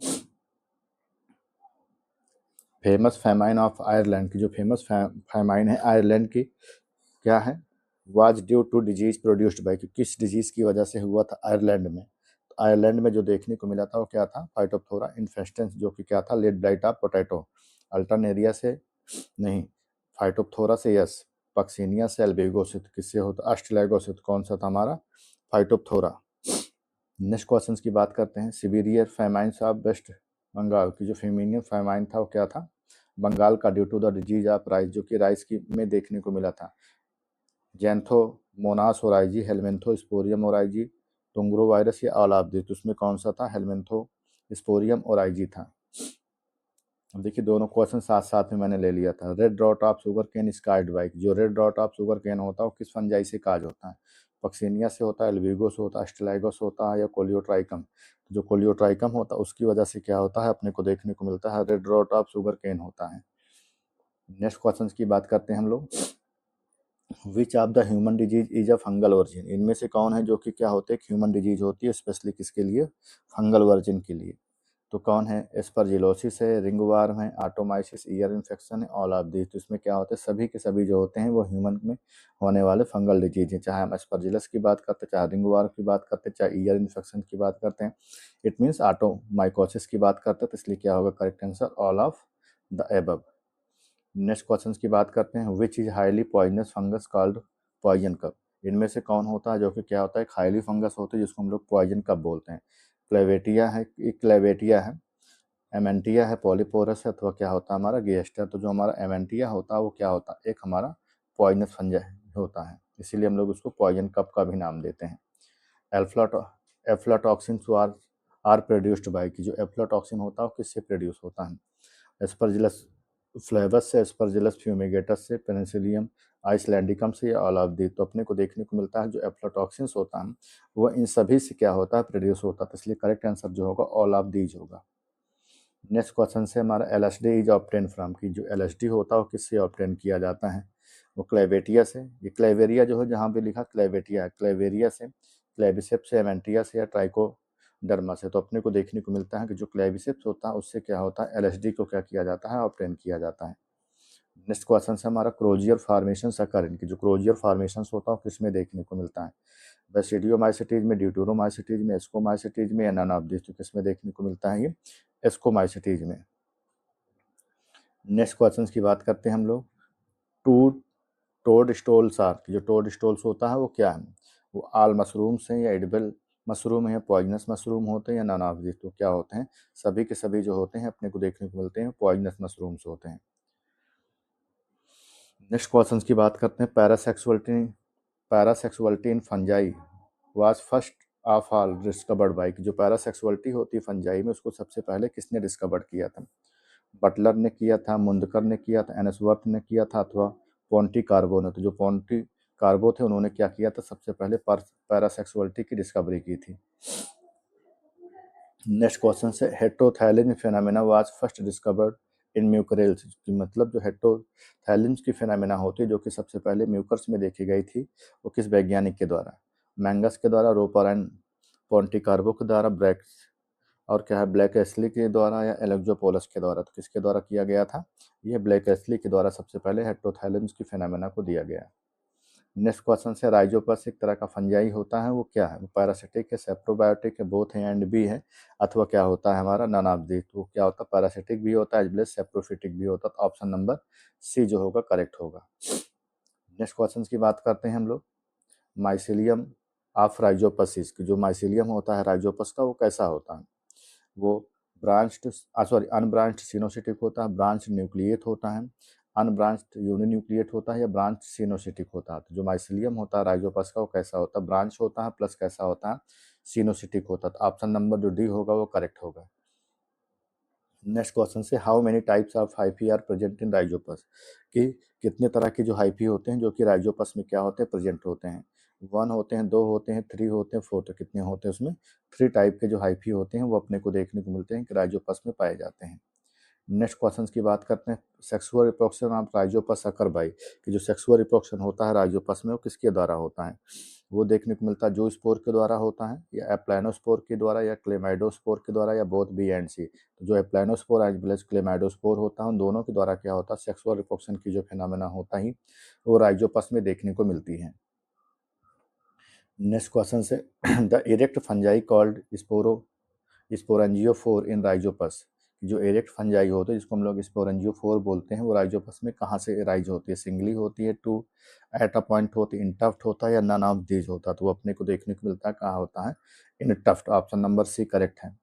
फेमस फेमाइन ऑफ आयरलैंड की जो फेमस फेमाइन है आयरलैंड की क्या है, was due to disease produced by कि किस डिजीज की वजह से हुआ था आयरलैंड में? तो आयरलैंड में जो देखने को मिला था वो क्या था, फाइटोप्थोरा इन्फेस्टेंस, जो कि क्या था, late blight of potato. Alternaria से नहीं, फाइटोप्थोरा से यस, पक्सिनिया से, एल्बिगो से? तो किससे होता, अस्ट्रेलागो से? तो कौन सा था हमारा, फाइटोप्थोरा। नेक्स्ट क्वेश्चन की बात करते हैं। सिविरियर फेमाइन्स ऑफ वेस्ट बंगाल की जो फेमिनियन फेमाइन था वो क्या था, बंगाल का, due to the disease of rice, जो कि राइस की में देखने को मिला था। Xanthomonas oryzae, Helminthosporium oryzae, tungro virus, या ऑल ऑफ दिस? तो उसमें कौन सा था, हेलमेंथोस्पोरियम ओराइजी था। अब देखिए दोनों क्वेश्चन साथ साथ में मैंने ले लिया था। Red dot of sugar cane scarred bike, जो red dot of sugar cane होता है वो किस फंजाई से काज होता है? पक्सिनिया से होता है, एल्बिगो से होता है, स्टेलाइगो से होता है, या कोलियोट्राइकम? जो कोलियोट्राइकम होता है उसकी वजह से क्या होता है, अपने को देखने को मिलता है red dot of sugar cane होता है। नेक्स्ट क्वेश्चन की बात करते हैं हम लोग। विच of the human disease is a fungal virgin? इनमें से कौन है जो कि क्या होते हैं, ह्यूमन डिजीज होती है, स्पेशली किसके लिए, फंगल वर्जिन के लिए? तो कौन है, एस्परजिलोसिस है, रिंगवार्म है, आटोमाइसिस, ईयर इन्फेक्शन है, ऑल ऑफ दिस? तो इसमें क्या होता है, सभी के सभी जो होते हैं वो ह्यूमन में होने वाले फंगल डिजीज हैं, चाहे हम एस्परजिलस की बात करते हैं, चाहे रिंगवार्म की बात करते हैं, चाहे ईयर इन्फेक्शन की बात करते हैं, इट मीन्स आटोमाइकोसिस की बात करते हैं। तो इसलिए क्या होगा correct answer, all of the above. Next question की बात करते हैं। Which is highly poisonous fungus called poison cup? इनमें से कौन होता है जो कि क्या होता है, एक हाईली फंगस होता है जिसको हम लोग पॉइजन कप बोलते हैं? क्लेवेटिया है, एक क्लेवेटिया है, एमेंटिया है, पॉलीपोरस है, अथवा क्या होता है हमारा, गेस्टर? तो जो हमारा एमेंटिया होता है वो क्या होता है, एक हमारा पॉइजनस फंजा होता है, इसीलिए हम लोग उसको पॉइजन कप का भी नाम देते हैं। एफ्लाटो एफ्लाटॉक्सिन आर प्रोड्यूस्ड बाय की जो एफ्लाटॉक्सिन होता है वो किससे प्रोड्यूस होता है? एस्परजिलस फ्लेवस से, एस्परजिलस फ्यूमिगेटस से, पेनिसिलियम आइसलैंडिकम से, या ऑल ऑफ दी? तो अपने को देखने को मिलता है जो एफ्लाटॉक्सिन होता है वो इन सभी से क्या होता है, प्रोड्यूस होता है। तो इसलिए करेक्ट आंसर जो होगा ऑल ऑफ दीज होगा। नेक्स्ट क्वेश्चन से हमारा एलएसडी इज ऑब्टेन फ्रॉम, की जो एलएसडी होता है वो किससे ऑब्टेन किया जाता है, वो क्लेवेटिया से। ये क्लेवेरिया जो है जहाँ पे लिखा क्लेवेटिया है, क्लेवेरिया से, क्लेविसेप्स से, एमेंटिया से, या ट्राइकोडर्मा से। तो अपने को देखने को मिलता है कि जो क्लेविसेप्स होता है उससे क्या होता है, एलएसडी को क्या किया जाता है, ऑब्टेन किया जाता है। नेक्स्ट क्वेश्चन से हमारा क्रोजियर फॉर्मेशन अकर, इनकी जो क्रोजियर फॉर्मेशन होता है किसमें देखने को मिलता है, बेसिडियोमाइसिटीज में, ड्यूटेरोमाइसिटीज में, एस्कोमाइसिटीज में, या नन ऑफ दिस। तो किसमें देखने को मिलता है ये, एस्कोमाइसिटीज में। नेक्स्ट क्वेश्चन की बात करते हैं हम लोग। टू टोड स्टोल्स आर, जो टोड स्टोल्स होता है वो क्या है, वो आल मशरूम्स हैं, या एडिबल मशरूम है, पॉइजनस मशरूम होते हैं, या नन ऑफ दिस। तो क्या होते हैं, सभी के सभी जो होते हैं अपने को देखने को मिलते हैं पॉइजनस मशरूम्स होते हैं। नेक्स्ट क्वेश्चन की बात करते हैं। Parasexuality in fungi was first of all discovered by, जो पैरासेक्सुअलिटी होती है फंजाई में उसको सबसे पहले किसने डिस्कवर किया था, बटलर ने किया था, मुंदकर ने किया था, एनसवर्थ ने किया था, अथवा पोंटी कार्बो ने। तो जो पोंटी कार्बो थे उन्होंने क्या किया था, सबसे पहले पैरासेक्सुअलिटी की डिस्कवरी की थी। नेक्स्ट क्वेश्चन से heterothallism phenomena was first discovered in Mucorales, की मतलब जो हेटेरोथैलेज की फेनोमेना होती है जो कि सबसे पहले म्यूकर्स में देखी गई थी, वो किस वैज्ञानिक के द्वारा, मैंगस के द्वारा, रोपर एंड पोंटिकार्बो के द्वारा, ब्रैक्स और क्या है ब्लैक एस्ली के द्वारा, या एलेक्जोपोलस के द्वारा। तो किसके द्वारा किया गया था, ये ब्लैक एस्ली के द्वारा सबसे पहले हेटेरोथैलेज की फेनोमेना को दिया गया। नेक्स्ट क्वेश्चन से राइजोपस एक तरह का फंजाई होता है, वो क्या है, वो पैरासिटिक है, सेप्रोबायोटिक है, बोथ है एंड बी है, अथवा क्या होता है हमारा नन ऑफ दिस। तो क्या होता है, पैरासिटिक भी होता है एज वेल एज सेप्रोफिटिक भी होता है। तो ऑप्शन नंबर सी जो होगा करेक्ट होगा। नेक्स्ट क्वेश्चन की बात करते हैं हम लोग। माइसिलियम ऑफ राइजोपसिस, जो माइसिलियम होता है राइजोपस का वो कैसा होता है, वो ब्रांच्ड सॉरी अनब्रांच्ड सिनोसिटिक होता है, ब्रांच न्यूक्लिएट होता है, अनब्रांच्ड यूनिन्यूक्लिएट होता है, या ब्रांच सिनोसिटिक होता है। तो जो माइसिलियम होता है राइजोपस का वो कैसा होता है, ब्रांच होता है प्लस कैसा होता है, सिनोसिटिक होता है। तो ऑप्शन नंबर जो डी होगा वो करेक्ट होगा। नेक्स्ट क्वेश्चन से how many types of hyphae are present in Rhizopus, कि कितने तरह के जो हाइफी होते हैं जो कि राइजोपस में क्या होते हैं, प्रेजेंट होते हैं। वन होते हैं, दो होते हैं, थ्री होते हैं, फोर। तो कितने होते हैं उसमें, थ्री टाइप के जो हाइफी होते हैं वो अपने को देखने को मिलते हैं कि राइजोपस में पाए जाते हैं। नेक्स्ट क्वेश्चन की बात करते हैं। Sexual reproduction of Rhizopus occur by, कि जो सेक्सुअल रिप्रोडक्शन होता है राइजोपस में वो किसके द्वारा होता है, वो देखने को मिलता है जूस्पोर के द्वारा होता है, या एप्लानोस्पोर के द्वारा, या क्लेमाइडोस्पोर के द्वारा, या बोथ बी एंड सी। तो जो एप्लानोस्पोर एज वेल एज क्लेमाइडोस्पोर होता है उन दोनों के द्वारा क्या होता है, सेक्सुअल रिप्रोडक्शन की जो फिनोमेना होता ही वो राइजोपस में देखने को मिलती है। नेक्स्ट क्वेश्चन से the erect fungi called sporangiophore in Rhizopus, जो एरेक्ट फंजाई होते हैं जिसको हम लोग स्पोरेंजियोफोर बोलते हैं वो राइजोपस में कहाँ से राइज होती है, सिंगली होती है, टू एट अ पॉइंट होती है, इन टफ्ट होता है, या नन ऑफ दीज होता है। तो वो अपने को देखने को मिलता है कहाँ होता है, in tuft. Option number C correct है।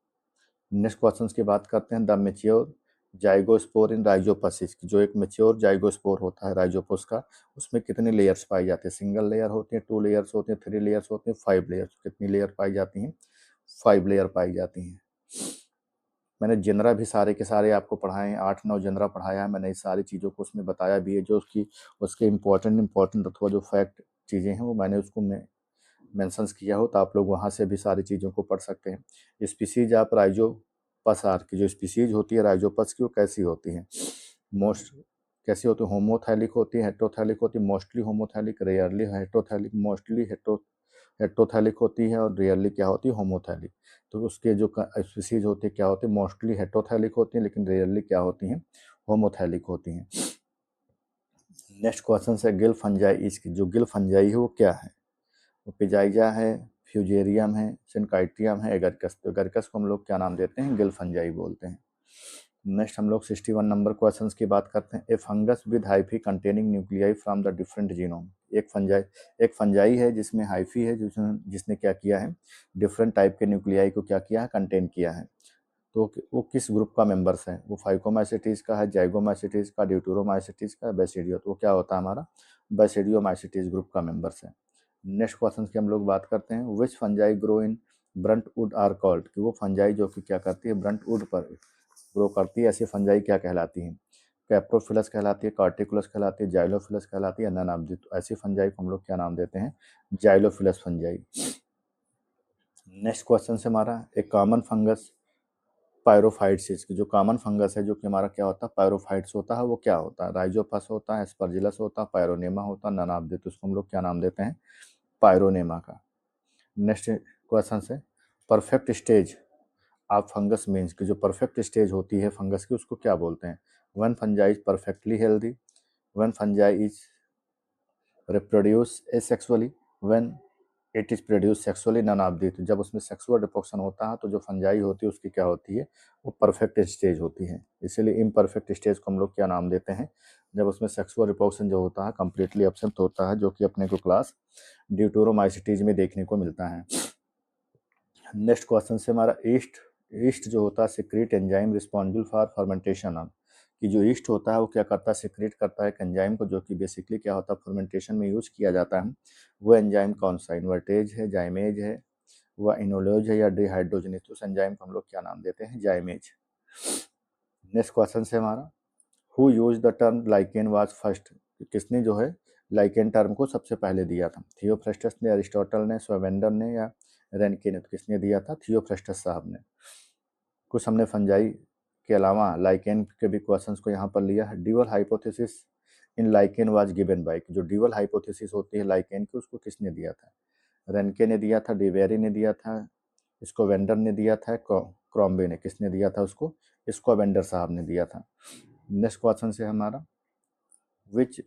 नेक्स्ट क्वेश्चन की बात करते हैं। The mature zygospore in Rhizopus, जो एक मेच्योर जाइगोस्पोर होता है राइजोपस का, उसमें कितने लेयर्स पाई जाती है, सिंगल लेयर होती है, टू लेयर्स होती है, थ्री लेयर्स होती है, फाइव लेयर्स। कितनी लेयर पाई जाती हैं, फाइव लेयर पाई जाती हैं। मैंने जनरा भी सारे के सारे आपको पढ़ाए हैं, 8-9 जनरा पढ़ाया है मैंने, इस सारी चीज़ों को उसमें बताया भी है, जो उसकी उसके इंपॉर्टेंट अथवा जो फैक्ट चीज़ें हैं वो मैंने उसको मेंशंस किया हो, तो आप लोग वहाँ से भी सारी चीज़ों को पढ़ सकते हैं। स्पीसीज आप राइजोपस आर की जो स्पीसीज होती है राइजोपस की वो कैसी होती है, मोस्ट कैसी होती है, होमोथैलिक होती है, हेट्रोथैलिक होती है, mostly homothallic, rarely heterothallic, mostly heterothallic होती है, और रेयरली क्या होती है, होमोथैलिक। तो उसके जो स्पीसीज होती है क्या होती है, मोस्टली हेट्रोथैलिक होती है, लेकिन रेयरली क्या होती हैं, होमोथैलिक होती हैं। नेक्स्ट क्वेश्चन है गिल फंजाई, इसकी जो गिल फंजाई है वो क्या है, वो पिजाइजा है, फ्यूजेरियम है, सिनकाइट्रियम है, एगरकस। तो एगरकस को हम लोग क्या नाम देते हैं, गिल फंजाई बोलते हैं। नेक्स्ट हम लोग 61 नंबर क्वेश्चन की बात करते हैं। A fungus with hyphae containing nuclei from the different genome, एक फंजाई है जिसमें हाइफी है, जिसने क्या किया है, डिफरेंट टाइप के न्यूक्लियाई को क्या किया है, कंटेन किया है। तो वो किस ग्रुप का मेंबर्स है, वो फाइकोमाइसिटीज का है, जाइगोमाइसिटीज का, ड्यूटेरोमाइसिटीज का, बेसिडियो। तो वो क्या होता है हमारा, बेसिडियोमाइसिटीज ग्रुप का मेंबर्स है। नेक्स्ट क्वेश्चन की हम लोग बात करते हैं। Which fungi grow in burnt wood are called, कि वो फंजाई जो कि क्या करती है ब्रंट वुड पर ग्रो करती है, ऐसी फंजाई क्या कहलाती है, कैप्रोफिलस कहलाती है, कार्टिकुलस कहलाती है, जाइलोफिलस कहलाती है, या नन ऑफ दिस। तो ऐसी फंजाई को हम लोग क्या नाम देते हैं, जाइलोफिलस फंजाई। नेक्स्ट क्वेश्चन से हमारा एक कॉमन फंगस पायरोफाइट्स, इसकी जो कॉमन फंगस है जो कि हमारा क्या होता है पायरोफाइट्स होता है, वो क्या होता है राइजोपस होता है, एस्परजिलस होता है, पायरोनेमा होता है, ननाब्दित, उसको हम लोग क्या नाम देते हैं पायरोनेमा का। नेक्स्ट क्वेश्चन है perfect stage of fungus means की जो परफेक्ट स्टेज होती है फंगस की उसको क्या बोलते हैं। One fungi is perfectly healthy, one fungi is reproduce asexually, one it is produce sexually none of the. तो जब उसमें सेक्सुअल रिप्रोडक्शन होता है तो जो फंजाई होती है उसकी क्या होती है वो परफेक्ट स्टेज होती है। इसीलिए इम्परफेक्ट स्टेज को हम लोग क्या नाम देते हैं जब उसमें सेक्सुअल रिप्रोडक्शन जो होता है कंप्लीटली एब्सेंट होता है, जो कि अपने को क्लास ड्यूटोरोमाइसिटीज में देखने को मिलता है। नेक्स्ट क्वेश्चन से हमारा ईस्ट, ईस्ट जो होता है secrete enzyme responsible for fermentation on, कि जो ईस्ट होता है वो क्या करता है सिक्रीट करता है एक एंजाइम को जो कि बेसिकली क्या होता है फर्मेंटेशन में यूज किया जाता है। वो एंजाइम कौन सा इन्वर्टेज है, जाइमेज है, वह इनोलोज है या डिहाइड्रोजनेज, उस एंजाइम को हम लोग क्या नाम देते हैं जाइमेज। नेक्स्ट क्वेश्चन से हमारा who use the term lichen was first, किसने जो है लाइकेन टर्म को सबसे पहले दिया था, थियोफ्रस्टस ने, अरिस्टोटल ने, स्वेवेंडर ने या रेनके ने। तो किसने दिया था थियोफ्रस्टस साहब ने। कुछ हमने फंजाई के अलावा लाइकेन के भी क्वेश्चंस को यहाँ पर लिया है। Dual hypothesis in lichen was given by, जो ड्यूअल हाइपोथेसिस होती है लाइकेन की उसको किसने दिया था, रेनके ने दिया था, डिवेरी ने दिया था, इसको वेंडर ने दिया था, क्रॉम्बे ने, किसने दिया था उसको, इसको वेंडर साहब ने दिया था। नेक्स्ट क्वेश्चन से हमारा which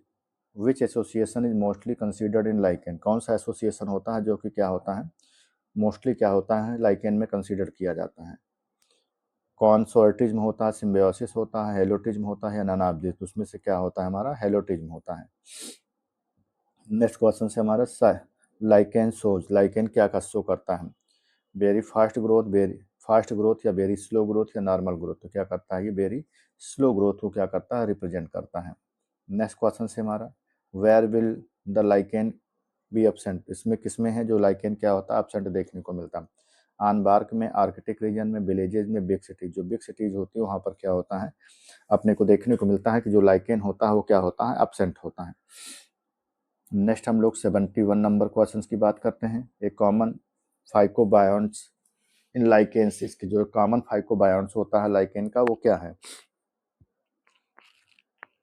which association is mostly considered in lichen, कौन सा एसोसिएशन होता है जो कि क्या होता है मोस्टली क्या होता है लाइकेन में कंसीडर किया जाता है। कॉन्सोर्टिज्म होता है, सिम्बायोसिस होता है, हेलोटिज्म होता है या नानाब्दित, उसमें से क्या होता है हमारा हेलोटिज्म होता है। नेक्स्ट क्वेश्चन से हमारा लाइकेन शोज, लाइकेन क्या का शो करता है, very fast growth, very fast growth या वेरी स्लो ग्रोथ या नॉर्मल ग्रोथ। तो क्या करता है ये वेरी स्लो ग्रोथ को क्या करता है रिप्रेजेंट करता है। नेक्स्ट क्वेश्चन से हमारा where will the lichen be absent, इसमें किसमें है जो लाइकेन क्या होता है एब्सेंट देखने को मिलता है। आनबार्क में, आर्कटिक रीजन में, विलेजेज में, बिग सिटीज, जो बिग सिटीज होती है वहाँ पर क्या होता है अपने को देखने को मिलता है कि जो लाइकेन होता है वो क्या होता है एब्सेंट होता है। नेक्स्ट हम लोग 71 नंबर क्वेश्चन की बात करते हैं। एक कॉमन फाइकोबायोन्स इन लाइकेन्स, इसकी जो कॉमन फाइकोबायोन्स होता है लाइकेन का वो क्या है।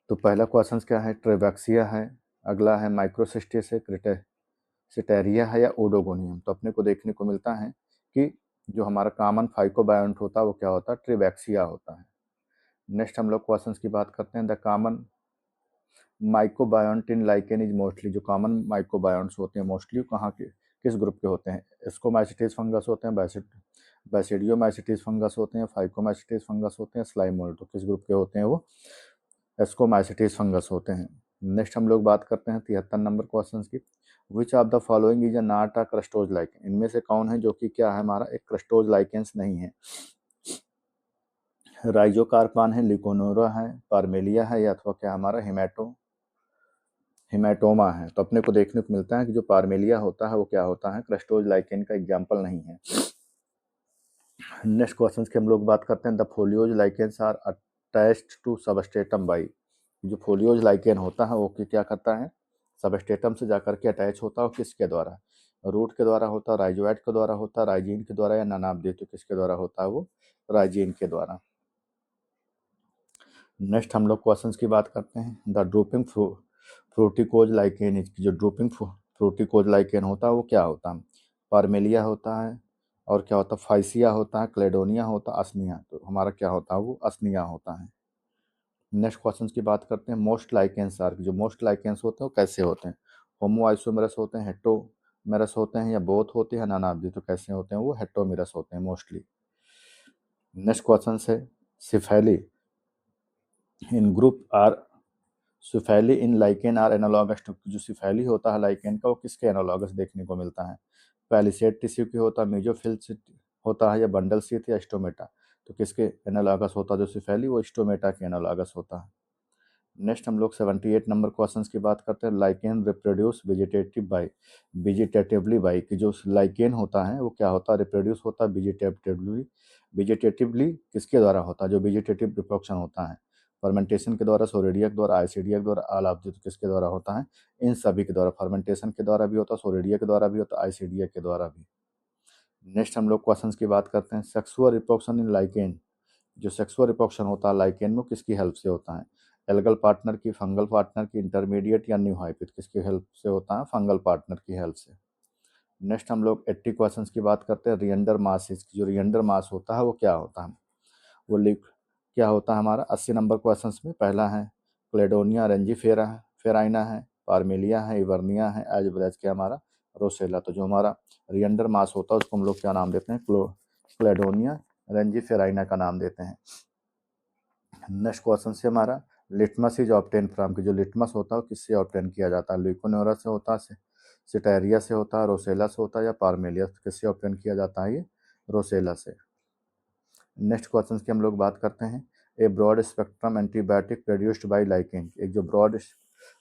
तो पहला क्वेश्चन क्या है ट्रेबैक्सिया है, अगला है माइक्रोसिस्टिस है, सिटेरिया है या ओडोगोनियम। तो अपने को देखने को मिलता है कि जो हमारा कॉमन फाइकोबायोंट होता है वो क्या होता है ट्रिबैक्सिया होता है। नेक्स्ट हम लोग क्वेश्चंस की बात करते हैं the common mycobiont in lichen is mostly, जो कॉमन माइकोबायोंट्स होते हैं मोस्टली कहाँ के किस ग्रुप के होते हैं, एस्कोमाइसिटिस फंगस होते हैं, बैसिडियोमाइसिटिस फंगस होते हैं, फाइकोमाइसिटिस फंगस होते हैं, स्लाइमोल्ड, तो किस ग्रुप के होते हैं वो एस्कोमाइसिटिस फंगस होते हैं। नेक्स्ट हम लोग बात करते हैं 73 नंबर क्वेश्चन की विच of the following is a not a crustose lichen, इनमें से कौन है जो कि क्या है हमारा एक क्रस्टोज लाइकेंस नहीं है। राइजोकार्पान है, लिकोनोरा है, पार्मेलिया है या अथवा क्या हमारा हिमेटोमा है। तो अपने को देखने को मिलता है कि जो पार्मेलिया होता है वो क्या होता है क्रस्टोज लाइकेन का एग्जाम्पल नहीं है। नेक्स्ट क्वेश्चन की हम लोग बात करते हैं the foliose lichens are attached to substratum by, जो फोलियोज लाइकेन होता है वो क्या करता है सबस्टेटम से जाकर के अटैच होता है, और किसके द्वारा रूट के द्वारा होता है, राइजोइड के द्वारा होता है, राइजीन के द्वारा या नानाब्दे, तो किसके द्वारा होता है वो राइजीन के द्वारा। नेक्स्ट हम लोग क्वेश्चंस की बात करते हैं द ड्रूपिंग फ्रूटिकोज लाइकेन, जो ड्रूपिंग फ्रूटिकोज लाइकेन होता है वो क्या होता है पार्मेलिया होता है, और क्या होता है फाइसिया होता है, क्लेडोनिया होता है, असनिया, तो हमारा क्या होता है वो असनिया होता है। नेक्स्ट क्वेश्चन की बात करते हैं मोस्ट लाइकेंस आर, जो मोस्ट लाइकेंस होते हैं वो कैसे होते हैं, होमो आइसोमेरस होते हैं, हेट्रोमेरस होते हैं या बोथ होते हैं नानाब्दी, तो कैसे होते हैं वो हेट्रोमेरस होते हैं मोस्टली। नेक्स्ट क्वेश्चन है cyphellae in group are, cyphellae in lichen are analogous to, जो सिफेली होता है लाइकेन का वो किसके एनालॉगस देखने को मिलता है, पैलिसेड टिश्यू की होता है, मेजोफिल होता है या बंडल सीथ या स्टोमेटा, तो किसके एनालॉगस होता है जो सिफेली वो स्टोमेटा के एनालॉगस होता है। नेक्स्ट हम लोग 78 नंबर क्वेश्चंस की बात करते हैं लाइकेन रिप्रोड्यूस वेजिटेटिवली बाई, कि जो लाइकेन होता है वो क्या होता है रिप्रोड्यूस होता है वेजिटेटिवली किसके द्वारा होता है, जो वेजिटेटिव रिप्रोडक्शन होता है फर्मेंटेशन के द्वारा, सोरेडिया के द्वारा, आइसीडिया के द्वारा, आलाब्दित किसके द्वारा होता है इन सभी के द्वारा, फर्मेंटेशन के द्वारा भी होता है, सोरेडिया के द्वारा भी होता है, आइसीडिया के द्वारा भी। नेक्स्ट हम लोग क्वेश्चंस की बात करते हैं सेक्सुअल रिप्रोडक्शन इन लाइकेन, जो सेक्सुअल रिप्रोडक्शन होता है लाइकेन में किसकी हेल्प से होता है? एल्गल पार्टनर की, फंगल पार्टनर की, इंटरमीडिएट या न्यू हाइब्रिड, किसकी हेल्प से होता है? फंगल पार्टनर की हेल्प से। नेक्स्ट हम लोग 80 क्वेश्चंस की बात करते हैं। रिएंडर मास, जो रिएंडर मास होता है वो क्या होता है? वो लिख क्या होता है हमारा? 80 नंबर क्वेश्चंस में पहला है क्लेडोनिया रेंजीफेरा है, फेराइना है, पार्मेलिया है, इवर्निया है, एज वेल एज क्या हमारा रोसेला। तो जो हमारा रिएंडर मास होता है उसको हम लोग क्या नाम देते हैं? क्लेडोनिया रेंजीफेराइना का नाम देते हैं। नेक्स्ट क्वेश्चन से हमारा लिटमस इज ऑब्टेन फ्रॉम, की जो लिटमस होता है किससे ऑब्टेन किया जाता है? ल्यूकोनोरा से होता है, सिटेरिया से होता है, रोसेला से होता है या पार्मेलिया? किससे ऑब्टेन किया जाता है? ये रोसेला से। नेक्स्ट क्वेश्चन की हम लोग बात करते हैं। A broad spectrum antibiotic produced by lichen, एक जो ब्रॉड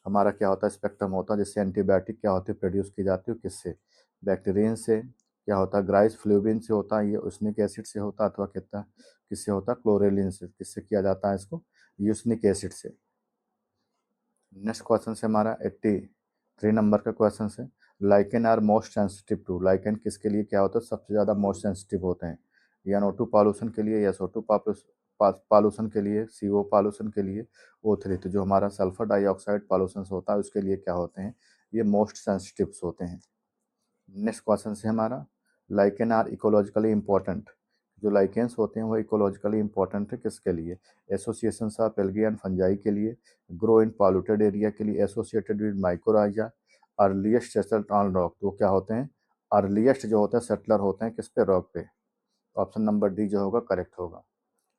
हमारा क्या होता है स्पेक्ट्रम होता है जिससे एंटीबायोटिक क्या होती है प्रोड्यूस की जाती है, किससे? बैक्टीरियन से, क्या होता है ग्राइस फ्लूबिन से होता है, ये उसनिक एसिड से होता है, अथवा कितना किससे होता है? क्लोरेलिन से। किससे किया जाता है इसको? यूसनिक एसिड से। नेक्स्ट क्वेश्चन से हमारा 83 नंबर का क्वेश्चन है। Lichen are most sensitive to, lichen किसके लिए क्या होता है सबसे ज़्यादा मोस्ट सेंसिटिव होते हैं? NO2 पॉल्यूशन के लिए, SO2 पॉल्यूशन के लिए, CO पॉल्यूशन के लिए, O3। तो जो हमारा सल्फर डाइऑक्साइड पॉल्यूशन होता है उसके लिए क्या होते हैं? ये मोस्ट सेंसिटिव होते हैं। नेक्स्ट क्वेश्चन है हमारा लाइकेन आर इकोलॉजिकली इंपॉर्टेंट, जो लाइकेन्स होते हैं वो इकोलॉजिकली इंपॉर्टेंट है किसके लिए? Association of algae and fungi के लिए, ग्रो इन पॉल्यूटेड एरिया के लिए, associated with mycorrhiza, earliest settle on rock. तो क्या होते हैं? अर्लीस्ट जो होते हैं सेटलर होते हैं किस पे? रॉक पे। ऑप्शन नंबर डी जो होगा करेक्ट होगा।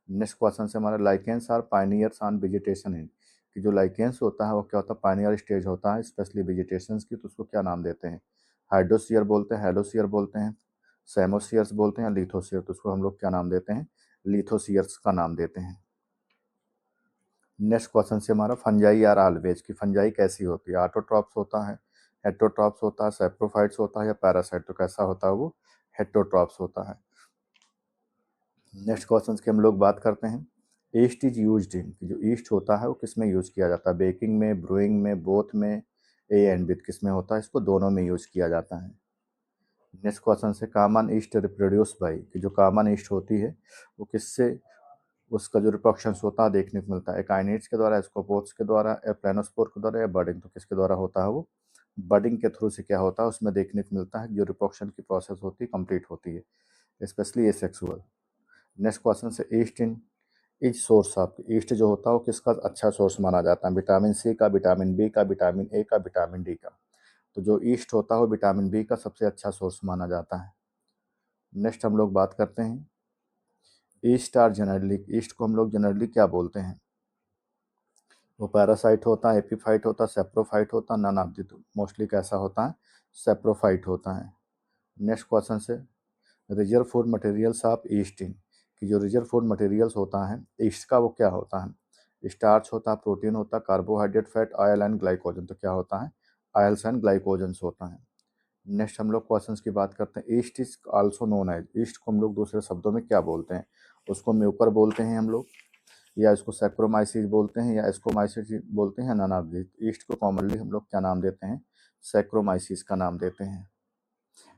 नेक्स्ट क्वेश्चन से हमारा lichens are pioneers on vegetation in, कि जो लाइकेंस होता है वो क्या होता है? पायनियर स्टेज होता है स्पेशली वेजिटेशन की, तो उसको क्या नाम देते हैं? हाइड्रोसियर बोलते हैं, हेलोसियर बोलते हैं, सेमोसियर्स बोलते हैं, लिथोसियर। तो उसको हम लोग क्या नाम देते हैं? लिथोसियर्स का नाम देते हैं। नेक्स्ट क्वेश्चन से हमारा फंजाई आर ऑलवेज, की फंजाई कैसी होती है? ऑटोट्रॉप्स होता है, हेट्रोट्रॉप्स होता है, सैप्रोफाइट्स होता है या पैरासाइट? तो कैसा होता है वो? हेट्रोट्रॉप्स होता है। नेक्स्ट क्वेश्चन की हम लोग बात करते हैं। ईस्ट इज यूज्ड इन, जो ईस्ट होता है वो किस में यूज किया जाता है? बेकिंग में, ब्रूइंग में, बोथ में, ए एंड बी किस में होता है? इसको दोनों में यूज किया जाता है। नेक्स्ट क्वेश्चन से कॉमन ईस्ट रिप्रोड्यूस बाई, कि जो कॉमन ईस्ट होती है वो किससे उसका जो रिप्रोडक्शन होता है देखने को मिलता है? काइनेट्स के द्वारा, स्कोपोर्स के द्वारा, या प्लानोस्पोर के द्वारा, या बर्डिंग? तो किसके द्वारा होता है वो? बर्डिंग के थ्रू से क्या होता है उसमें देखने को मिलता है जो रिप्रोडक्शन की प्रोसेस होती है कंप्लीट होती है, स्पेशली एसेक्सुअल। नेक्स्ट क्वेश्चन से east in is source of, east जो होता है वो किसका अच्छा सोर्स माना जाता है? विटामिन सी का, विटामिन बी का, विटामिन ए का, विटामिन डी का? तो जो ईस्ट होता है वो विटामिन बी का सबसे अच्छा सोर्स माना जाता है। नेक्स्ट हम लोग बात करते हैं ईस्ट आर जनरली, ईस्ट को हम लोग जनरली क्या बोलते हैं? वो पैरासाइट होता है, एपीफाइट होता है, सेप्रोफाइट होता है, none of the two. Mostly कैसा होता है? सेप्रोफाइट होता है। नेक्स्ट क्वेश्चन से reserve food materials of yeast in, कि जो रिजर्व फूड मटेरियल्स होता है ईस्ट का वो क्या होता है? स्टार्च होता है, प्रोटीन होता है, carbohydrate, fat, oil and glycogen. तो क्या होता है? ऑयल्स एंड ग्लाइकोजन्स होता है। नेक्स्ट हम लोग क्वेश्चंस की बात करते हैं। Yeast is also known as, yeast को हम लोग दूसरे शब्दों में क्या बोलते हैं? उसको म्यूकर बोलते हैं हम लोग, या इसको सैक्रोमाइसिस बोलते हैं, या एस्कोमाइसिस बोलते हैं, नन ऑफ दिस। ईस्ट को कॉमनली हम लोग क्या नाम देते हैं? सैक्रोमाइसिस का नाम देते हैं।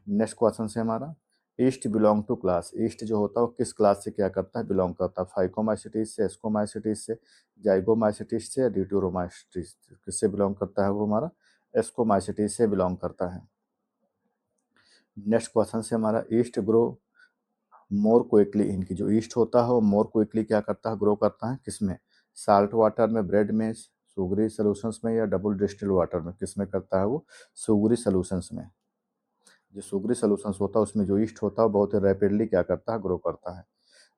नेक्स्ट क्वेश्चन से हमारा yeast belong to class, yeast जो होता है वो किस क्लास से क्या करता है? बिलोंग करता है? फाइकोमाइसिटिस से, एस्कोमाइसिटिस से, जाइगोमाइसिटिस से, या ड्यूटेरोमाइसिटिस? किससे बिलोंग करता है वो हमारा? एस्कोमाइसिटिस से बिलोंग करता है। नेक्स्ट क्वेश्चन से हमारा ईस्ट ग्रो मोर क्विकली, इनकी जो ईस्ट होता है वो मोर क्विकली क्या करता है? ग्रो करता है किसमें? साल्ट वाटर में, ब्रेड में, सुगरी सॉल्यूशंस में, या डबल डिस्टिल वाटर में? किस में करता है वो? सुगरी सॉल्यूशंस में। जो सुगरी सॉल्यूशंस होता है उसमें जो ईस्ट होता है बहुत ही रैपिडली क्या करता है? ग्रो करता है।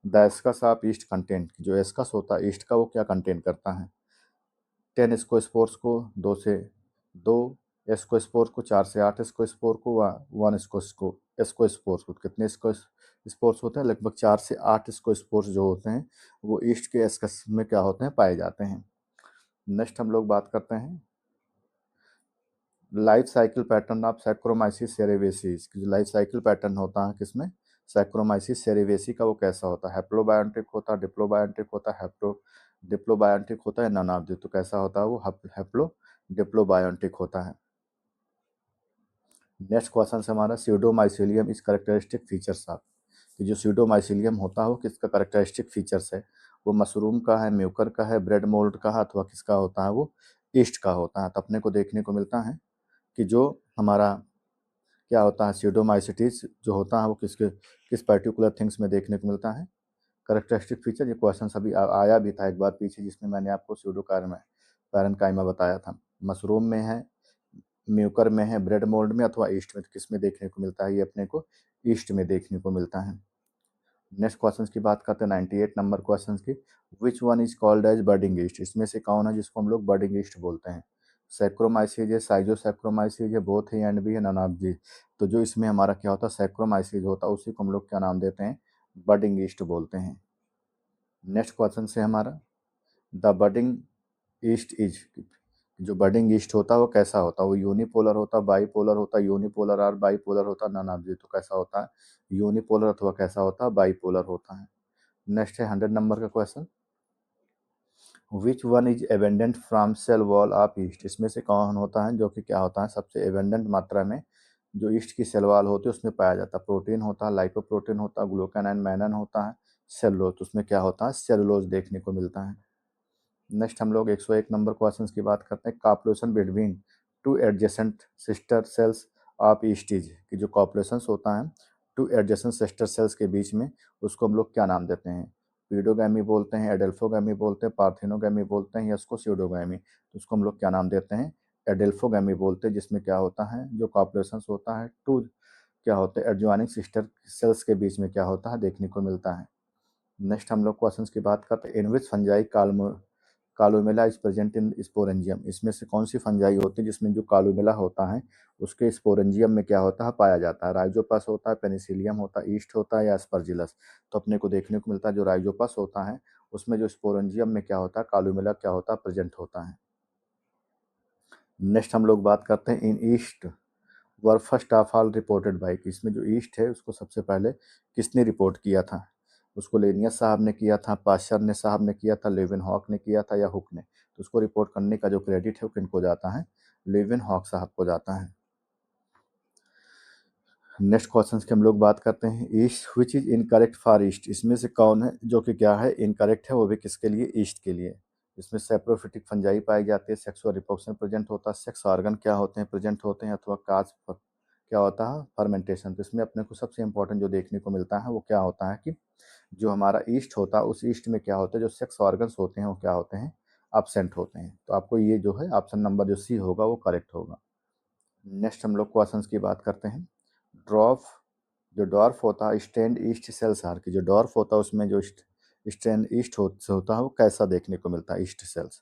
The ascus of east content, जो एस्कस होता है ईस्ट का वो क्या कंटेन करता है? 10 स्कोस्पोर्स को, 2 स्कोस्पोर्स को, 4 से 8 स्कोस्पोर को, 1 स्कोस्पोर्स को। कितने स्पोर्स होते हैं? लगभग 4 से 8 स्कोस्पोर्स जो होते हैं वो ईस्ट के एस्कस में क्या होते हैं? पाए जाते हैं। नेक्स्ट हम लोग बात करते हैं life cycle pattern of Saccharomyces cerevisiae, जो लाइफ साइकिल पैटर्न होता है किसमें? सैक्रोमाइसिस सेरेवेसी का, वो कैसा होता है? हैप्लोबायोटिक होता है, डिप्लोबायोटिक होता है, डिप्लोबायोटिक होता है, नन ऑफ द। तो कैसा होता है वो? हैप्लो डिप्लोबायोटिक होता है। नेक्स्ट क्वेश्चन से हमारा स्यूडोमाइसीलियम इस कैरेक्टरिस्टिक फीचर्स ऑफ, कि जो स्यूडोमाइसीलियम होता है वो किसका कैरेक्टरिस्टिक फीचर्स है, वो मशरूम का है, म्यूकर का है, ब्रेड मोल्ड का है, अथवा किसका होता है, वो ईस्ट का होता है। तो अपने को देखने को मिलता है कि जो हमारा क्या होता है स्यूडोमाइसीटीज जो होता है वो किस पर्टिकुलर थिंग्स में देखने को मिलता है, कैरेक्टरिस्टिक फीचर। ये क्वेश्चन अभी आया भी था एक बार पीछे, जिसमें मैंने आपको स्यूडो पैरेन्काइमा बताया था। मशरूम में है, म्यूकर में है, ब्रेड मोल्ड में अथवा ईस्ट में। तो किस में देखने को मिलता है, ये अपने को ईस्ट में देखने को मिलता है। नेक्स्ट क्वेश्चन की बात करते हैं 98 नंबर क्वेश्चन की। Which one is called as budding yeast, इसमें से कौन है जिसको हम लोग बर्डिंग ईस्ट बोलते हैं। सैक्रोमाइसीज है, साइजोसैक्रोमाइसीज है, बोथ है, एंड भी है, नन ऑफ जी। तो जो इसमें हमारा क्या होता है सैक्रोमाइसीज होता है, उसी को हम लोग क्या नाम देते हैं, बर्डिंग ईस्ट बोलते हैं। नेक्स्ट क्वेश्चन से हमारा द बर्डिंग ईस्ट इज, जो बर्डिंग ईस्ट होता है वो कैसा होता है, वो यूनिपोलर होता है, बाईपोलर होता है, यूनिपोलर और बाईपोलर होता है, नन ऑफ जी। तो कैसा होता है, यूनिपोलर अथवा कैसा होता है, बाईपोलर होता है। नेक्स्ट है 100 नंबर का question. Which one is abundant from cell wall of yeast, इसमें से कौन होता है जो कि क्या होता है सबसे एबेंडेंट मात्रा में जो ईस्ट की सेल वॉल होती है उसमें पाया जाता है। प्रोटीन होता है, लाइपोप्रोटीन होता है, ग्लूकन एंड मैनन होता है, सेलुलोज। तो उसमें क्या होता है, सेलुलोज देखने को मिलता है। नेक्स्ट हम लोग 101 नंबर क्वेश्चन की बात करते हैं। Copulation between two adjacent sister cells of yeast is, कि जो कॉपुलेशन होता है टू एडजेसेंट सिस्टर सेल्स के बीच में, उसको हम लोग क्या नाम देते हैं, पीडोगैमी बोलते हैं, एडेल्फोगैमी बोलते हैं, पार्थिनोगैमी बोलते हैं, या उसको स्यूडोगैमी। तो उसको हम लोग क्या नाम देते हैं, एडेल्फोगैमी बोलते हैं, जिसमें क्या होता है जो कॉपुलेशन होता है टू क्या होते हैं एडजॉइनिंग सिस्टर सेल्स के बीच में क्या होता है देखने को मिलता है। नेक्स्ट हम लोग क्वेश्चन की बात करते हैं। In which fungi columella is present in sporangium, इसमें से कौन सी फंजाई होती है जिसमें जो कालोमेला होता है उसके स्पोरेंजियम में क्या होता है पाया जाता है। राइजोपस होता है, पेनिसिलियम होता है, ईस्ट होता है, या एस्परजिलस। तो अपने को देखने को मिलता है जो राइजोपस होता है उसमें जो स्पोरेंजियम में क्या होता है कालोमेला क्या होता है प्रेजेंट होता है। नेक्स्ट हम लोग बात करते हैं in yeast was first of all reported by, इसमें जो ईस्ट है उसको सबसे पहले किसने रिपोर्ट किया था, उसको लेनियस साहब ने किया था, पाश्चर ने साहब ने किया था, लेविन हॉक ने किया था, या हुक ने। तो उसको रिपोर्ट करने का जो क्रेडिट है वो किनको जाता है, लेविन हॉक साहब को जाता है। नेक्स्ट क्वेश्चन की हम लोग बात करते हैं। East which is incorrect for east, इसमें से कौन है जो कि क्या है इनकरेक्ट है, वो भी किसके लिए, ईस्ट के लिए। इसमें सेप्रोफिटिक फंजाई पाई जाती है, सेक्सुअल रिप्रोडक्शन प्रेजेंट होता है, सेक्स ऑर्गन क्या होते हैं प्रेजेंट होते हैं, अथवा काज क्या होता है फर्मेंटेशन। तो इसमें अपने को सबसे इंपॉर्टेंट जो देखने को मिलता है वो क्या होता है कि जो हमारा ईस्ट होता है उस ईस्ट में क्या होता है जो सेक्स ऑर्गन्स होते हैं वो क्या होते हैं एब्सेंट होते हैं। तो आपको ये जो है ऑप्शन नंबर जो सी होगा वो करेक्ट होगा। नेक्स्ट हम लोग क्वेश्चन की बात करते हैं। ड्रॉफ जो डॉर्फ होता है स्टैंड ईस्ट सेल्स आर की, जो डॉर्फ होता है उसमें जो स्टैंड ईस्ट होता है वो कैसा देखने को मिलता है ईस्ट सेल्स।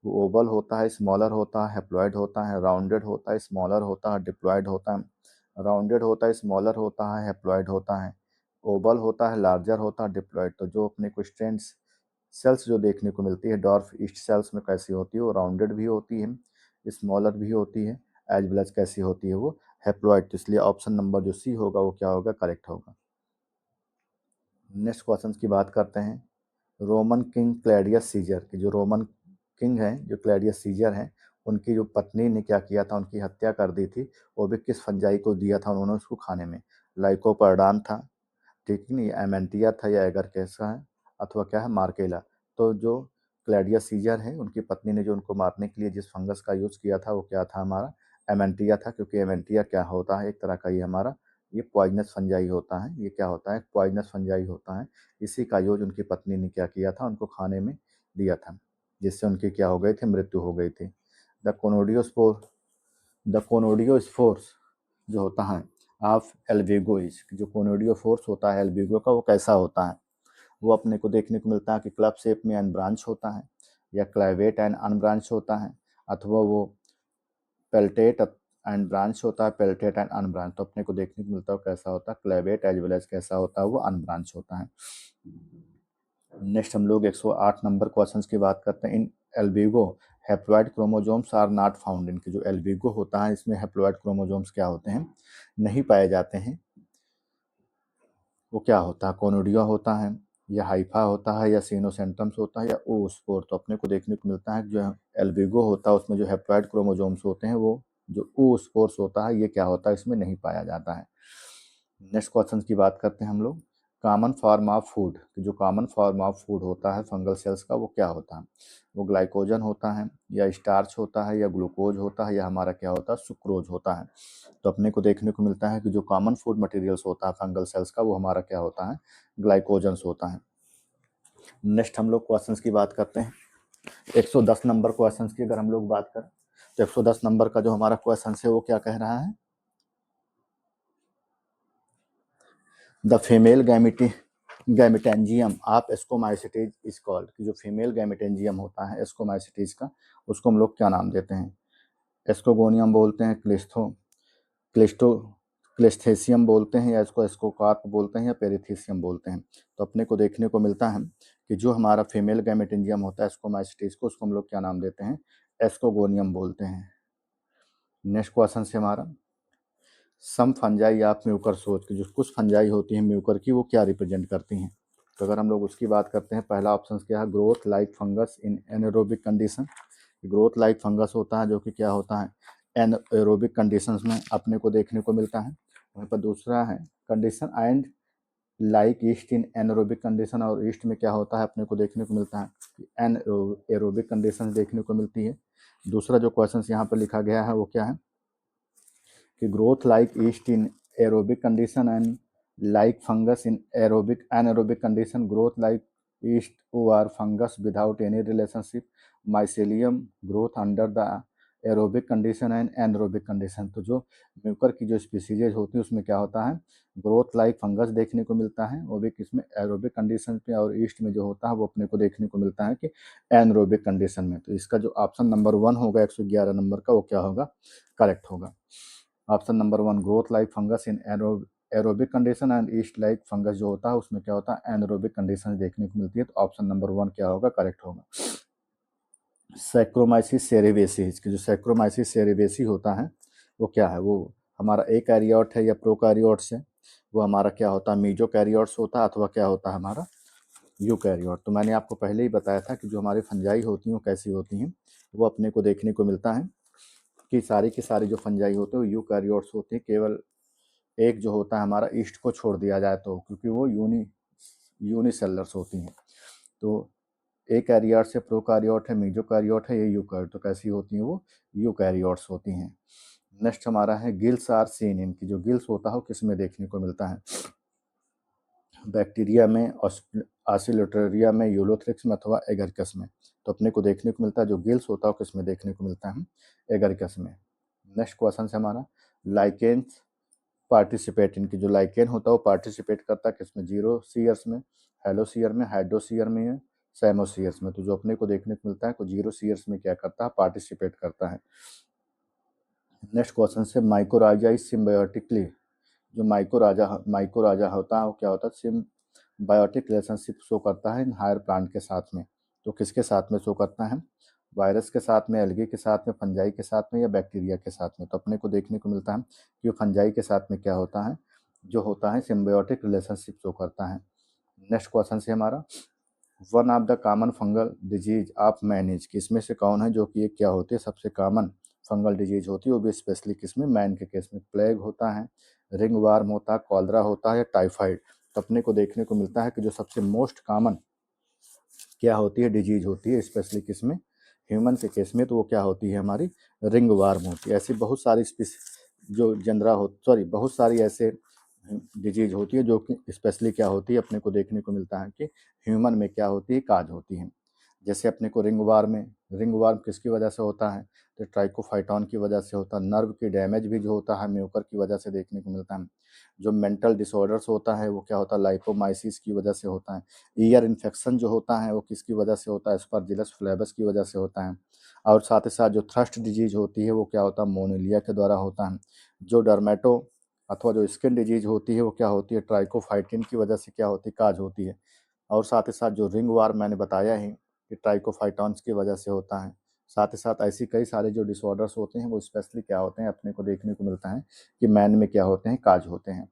वो ओवल होता है, स्मॉलर होता है, हैप्लॉइड होता है, राउंडेड होता है, स्मॉलर होता है, डिप्लॉइड होता है। राउंडेड होता है, स्मॉलर होता है, हैप्लॉइड होता है, ओवल होता है, लार्जर होता है, डिप्लॉइड। तो जो अपने को स्ट्रेंड सेल्स जो देखने को मिलती है डॉर्फ ईस्ट सेल्स में कैसी होती है, वो राउंडेड भी होती है, स्मॉलर भी होती है, एज वेल एज कैसी होती है वो हैप्लॉइड। तो इसलिए ऑप्शन नंबर जो सी होगा वो क्या होगा करेक्ट होगा। नेक्स्ट क्वेश्चन की बात करते हैं। रोमन किंग क्लैडियस सीजर की, जो रोमन किंग हैं जो क्लैडियस सीजर हैं उनकी जो पत्नी ने क्या किया था उनकी हत्या कर दी थी, वो भी किस फंजाई को दिया था उन्होंने उसको खाने में। लाइकोपर्डान था, ठीक नहीं, एमेंटिया था, या एगर कैसा है, अथवा क्या है मार्केला। तो जो क्लैडियस सीजर है उनकी पत्नी ने जो उनको मारने के लिए जिस फंगस का यूज़ किया था वो क्या था हमारा एमेंटिया था, क्योंकि एमेंटिया क्या होता है एक तरह का ये हमारा ये पॉइजनस फंजाई होता है, ये क्या होता है पॉइजनस फंजाई होता है। इसी का यूज उनकी पत्नी ने क्या किया था उनको खाने में दिया था, जिससे उनकी क्या हो गई थी मृत्यु हो गई थी। द कोनोडियोस्पोर द कोनोडियोस्फोर्स जो होता है ऑफ एल्विगो इज, जो कोनोडियो फोर्स होता है एल्विगो का वो कैसा होता है, वो अपने को देखने को मिलता है कि क्लब शेप में अनब्रांच होता है, या क्लाइवेट एंड अनब्रांच होता है, अथवा वो पेल्टेट एंड ब्रांच होता है, पेल्टेट एंड अनब्रांच। तो अपने को देखने को मिलता है कैसा होता है क्लेवेट एज वेल एज कैसा होता है वो अनब्रांच होता है। नेक्स्ट हम लोग 108 नंबर क्वेश्चन की बात करते हैं। In albugo haploid chromosomes are not found, इनके जो एल्बिगो होता है इसमें हैप्लॉइड क्रोमोजोम्स क्या होते हैं नहीं पाए जाते हैं। वो क्या होता है कोनोडिया होता है, या हाइफा होता है, या सीनोसेंट्रम्स होता है, या ओस्पोर। तो अपने को देखने को मिलता है जो एल्बिगो होता है उसमें जो हैप्लॉइड क्रोमोजोम्स होते हैं वो जो ओस्पोर्स होता है ये क्या होता है इसमें नहीं पाया जाता है। नेक्स्ट क्वेश्चन की बात करते हैं हम लोग। कॉमन फॉर्म ऑफ फूड, जो कॉमन फॉर्म ऑफ फूड होता है फंगल सेल्स का वो क्या होता है? वो ग्लाइकोजन होता है या स्टार्च होता है या ग्लूकोज होता है या हमारा क्या होता है सुक्रोज होता है। तो अपने को देखने को मिलता है कि जो कॉमन फूड मटेरियल्स होता है फंगल सेल्स का वो हमारा क्या होता है? ग्लाइकोजन्स होता है। नेक्स्ट हम लोग क्वेश्चंस की बात करते हैं। 110 नंबर क्वेश्चंस की अगर हम लोग बात करें तो 110 नंबर का जो हमारा क्वेश्चन है वो क्या कह रहा है? The female gametangium of ascomycetes is called, कि जो फीमेल गैमेटेंजियम होता है एस्कोमाइसिटीज का उसको हम लोग क्या नाम देते हैं? एस्कोगोनियम बोलते हैं, क्लिस्टो क्लिस्थेसियम बोलते हैं या इसको एस्कोकार्प बोलते हैं या पेरिथीसियम बोलते हैं। तो अपने को देखने को मिलता है कि जो हमारा फीमेल गैमेटेंजियम होता है एस्कोमाइसिटीज को उसको हम लोग क्या नाम देते हैं? एस्कोगोनियम बोलते हैं। नेक्स्ट क्वेश्चन से हमारा सम फंजाई आप म्यूकर सोच के, जो कुछ फंजाई होती हैं म्यूकर की वो क्या रिप्रेजेंट करती हैं? तो अगर हम लोग उसकी बात करते हैं पहला ऑप्शन क्या है? ग्रोथ लाइक फंगस इन anaerobic condition. Growth like fungus होता है जो कि क्या होता है? एनारोबिक कंडीशंस में अपने को देखने को मिलता है। वहीं पर दूसरा है condition and like yeast in anaerobic condition, और ईस्ट में क्या होता है अपने को देखने को मिलता है कि एनारोबिक कंडीशन देखने को मिलती है। दूसरा जो क्वेश्चन यहाँ पर लिखा गया है वो क्या है कि growth like yeast in aerobic condition and like fungus in aerobic anaerobic condition, growth like yeast और fungus without any relationship, mycelium growth under the aerobic condition and anaerobic condition. तो जो म्यूकर की जो स्पीसीजेज होती है उसमें क्या होता है? ग्रोथ लाइक फंगस देखने को मिलता है वो भी किसमें? एरोबिक कंडीशन पे, और ईस्ट में जो होता है वो अपने को देखने को मिलता है कि एनरोबिक कंडीशन में। तो इसका जो ऑप्शन नंबर 1 होगा 111 नंबर का वो क्या होगा? करेक्ट होगा। Option number 1 growth like fungus in aerobic condition and east like fungus जो होता है उसमें क्या होता है? एनरोबिक कंडीशन देखने को मिलती है। तो ऑप्शन नंबर 1 क्या होगा? करेक्ट होगा। सैक्रोमाइसिस सेरेबेसी, जो सैक्रोमाइसिस सेरेबेसी होता है वो क्या है? वो हमारा कैरियोट है या प्रोकैरियोट्स है? वो हमारा क्या होता है? मीजोकैरियोट्स होता है अथवा क्या होता है हमारा? यूकैरियोट। तो मैंने आपको पहले ही बताया था कि जो हमारी फंजाई होती हैं वो कैसी होती हैं, वो अपने को देखने को मिलता है कि सारी की सारी जो फंजाई होते हैं वो यूकैरियोट्स होती हैं। केवल एक जो होता है हमारा ईस्ट को छोड़ दिया जाए तो, क्योंकि वो यूनिसेलर्स होती हैं। तो कैरियोट से प्रोकैरियोट है, मीजोकैरियोट है, ये यूकैरियोट। तो कैसी होती हैं? वो यूकैरियोट्स होती हैं। नेक्स्ट हमारा है गिल्स आर सीन इन, की जो गिल्स होता है वो किस में देखने को मिलता है? बैक्टीरिया में, ऑसिलेटरिया में, यूलोथ्रिक्स में अथवा एगरिकस में। तो अपने को देखने को मिलता है जो गिल्स होता है किस में देखने को मिलता है? एगरिकस में। नेक्स्ट क्वेश्चन है हमारा लाइकेन्स पार्टिसिपेट इन, की जो लाइकेन होता है वो पार्टिसिपेट करता है किसमें? जीरोसियर्स में, हेलोसियर में, हाइड्रोसियर में या सैमोसियर्स में। तो जो अपने को देखने को मिलता है को जीरोसियर्स में क्या करता है? पार्टिसिपेट करता है। नेक्स्ट क्वेश्चन से माइकोराजा इज सिम्बायोटिकली, जो माइकोराजा होता है वो क्या होता है? सिम्बायोटिक रिलेशनशिप शो करता है इन हायर प्लांट के साथ में। तो किसके साथ में शो करता है? वायरस के साथ में, एल्गी के साथ में, फंजाई के साथ में या बैक्टीरिया के साथ में? तो अपने को देखने को मिलता है कि फंजाई के साथ में क्या होता है? जो होता है सिम्बायोटिक रिलेशनशिप शो करता है। नेक्स्ट क्वेश्चन से हमारा one of the common fungal disease of man is, किसमें से कौन है जो कि ये क्या होती है सबसे कॉमन फंगल डिजीज होती है? वो भी स्पेशली किसमें? मैन के केस में। प्लेग होता है, रिंग वार्म होता है, कॉलरा होता है या टाइफाइड? तो अपने को देखने को मिलता है कि जो सबसे मोस्ट कॉमन क्या होती है? डिजीज होती है स्पेशली किसमें? ह्यूमन के केस में। तो वो क्या होती है? हमारी रिंग वार्म होती है। ऐसी बहुत सारी जो जनरा हो सॉरी बहुत सारी ऐसे डिजीज होती है जो कि स्पेशली क्या होती है अपने को देखने को मिलता है कि ह्यूमन में क्या होती है? काज होती है। जैसे अपने को रिंग वार्म किसकी वजह से होता है? तो ट्राइकोफाइटॉन की वजह से होता है। नर्व की डैमेज भी जो होता है म्यूकर की वजह से देखने को मिलता है। जो मेंटल डिसऑर्डर्स होता है वो क्या होता है? लाइपोमाइसिस की वजह से होता है। ईयर इन्फेक्शन जो होता है वो किसकी वजह से होता है? एस्परजिलस फ्लेबस की वजह से होता है। और साथ ही साथ जो थ्रस्ट डिजीज होती है वो क्या होता है? मोनिलिया के द्वारा होता है। जो डर्मेटो अथवा जो स्किन डिजीज होती है वो क्या होती है? ट्राइकोफाइटिन की वजह से क्या होती है? काज होती है। और साथ ही साथ जो रिंग वार्म मैंने बताया ही कि ट्राइकोफाइटॉन्स की वजह से होता है। साथ ही साथ ऐसी कई सारे जो डिसऑर्डर्स होते हैं वो स्पेशली क्या होते हैं अपने को देखने को मिलता है कि मैन में क्या होते हैं? काज होते हैं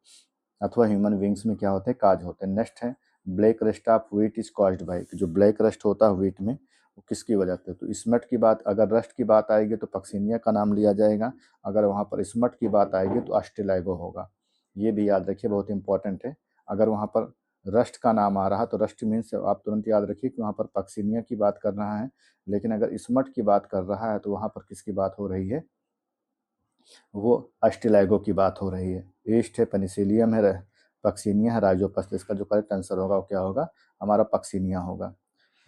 अथवा ह्यूमन बींग्स में क्या होते हैं? काज होते हैं। नेक्स्ट है black rust of wheat is caused by, जो ब्लैक रस्ट होता है व्हीट में वो किसकी वजह से? तो स्मट की बात, अगर रस्ट की बात आएगी तो पक्सिनिया का नाम लिया जाएगा। अगर वहाँ पर स्मट की बात आएगी तो अस्टिलाइगो होगा। ये भी याद रखिए, बहुत इंपॉर्टेंट है। अगर वहाँ पर रस्ट का नाम आ रहा तो रस्ट मीन्स आप तुरंत याद रखिए कि वहाँ पर पक्सिनिया की बात कर रहा है। लेकिन अगर स्मट की बात कर रहा है तो वहाँ पर किसकी बात हो रही है, वो अस्टिलैगो की बात हो रही है। ईस्ट है, पेनिसिलियम है, पक्सिनिया है, राइजोपस। तो इसका जो करेक्ट आंसर होगा वो क्या होगा, हमारा पक्सिनिया होगा।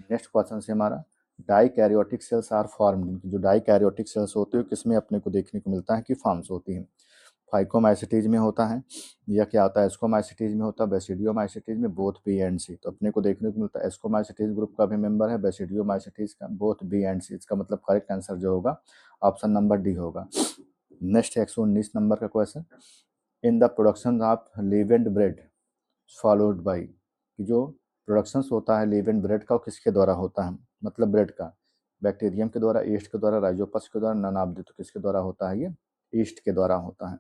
नेक्स्ट क्वेश्चन से हमारा, डाइकैरियोटिक सेल्स आर फॉर्म्ड। जो डाइकैरियोटिक सेल्स होती है किसमें अपने को देखने को मिलता है कि फॉर्म्स होती हैं। फाइकोमाइसिटीज में होता है, या क्या होता है एस्कोमाइसिटीज में होता है, बेसिडियोमाइसिटीज में, बोथ बी एंड सी। तो अपने को देखने को मिलता है एस्कोमाइसिटीज ग्रुप का भी मेंबर है, बेसिडियोमाइसिटीज का, बोथ बी एंड सी। इसका मतलब करेक्ट आंसर जो होगा ऑप्शन नंबर डी होगा। नेक्स्ट 119 नंबर का question, in the production of leavened bread followed by. कि जो प्रोडक्शंस होता है लीवेंड ब्रेड का वो किसके द्वारा होता है, मतलब ब्रेड का, बैक्टीरियम के द्वारा, ईस्ट के द्वारा, राइजोपस के द्वारा, नन ऑफ द। तो किसके द्वारा होता है, ये ईस्ट के द्वारा होता है।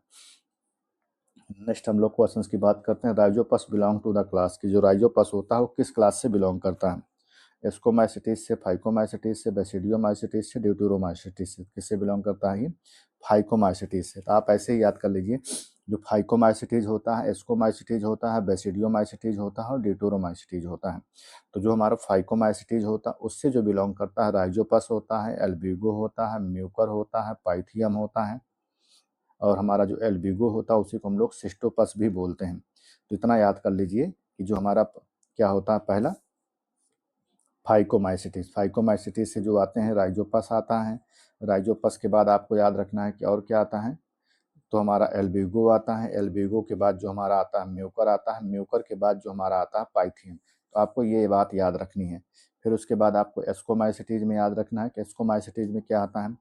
नेक्स्ट हम लोग क्वेश्चंस की बात करते हैं, Rhizopus belong to the class. की जो राइजोपस होता है वो किस क्लास से बिलोंग करता है, एस्कोमाइसिटीज से, फाइकोमाइसिटीज से, बेसिडियोमाइसिटीज से, ड्यूटेरोमाइसिटीज से। किससे बिलोंग करता है ये, फाइकोमाइसिटीज से। तो आप ऐसे ही याद कर लीजिए, जो फाइकोमाइसिटीज होता है, एस्कोमाइसिटीज होता है, बेसिडियोमाइसिटीज होता है और ड्यूटेरोमाइसिटीज होता है। तो जो हमारा फाइकोमाइसिटीज होता है उससे जो बिलोंग करता है राइजोपस होता है, एल्बिगो होता है, म्यूकर होता है, पाइथियम होता है, और हमारा जो एल्बिगो होता है उसी को हम लोग सिस्टोपस भी बोलते हैं। तो इतना याद कर लीजिए कि जो हमारा क्या होता है, पहला फाइकोमाइसिटीज, फाइकोमाइसिटीज से जो आते हैं राइजोपस आता है, राइजोपस के बाद आपको याद रखना है कि और क्या आता है, तो हमारा एल्बिगो आता है, एल्बिगो के बाद जो हमारा आता है म्यूकर आता है, म्यूकर के बाद जो हमारा आता है पाइथियम। तो आपको ये बात याद रखनी है। फिर उसके बाद आपको एस्कोमाइसिटीज में याद रखना है कि एस्कोमाइसिटीज में क्या आता है,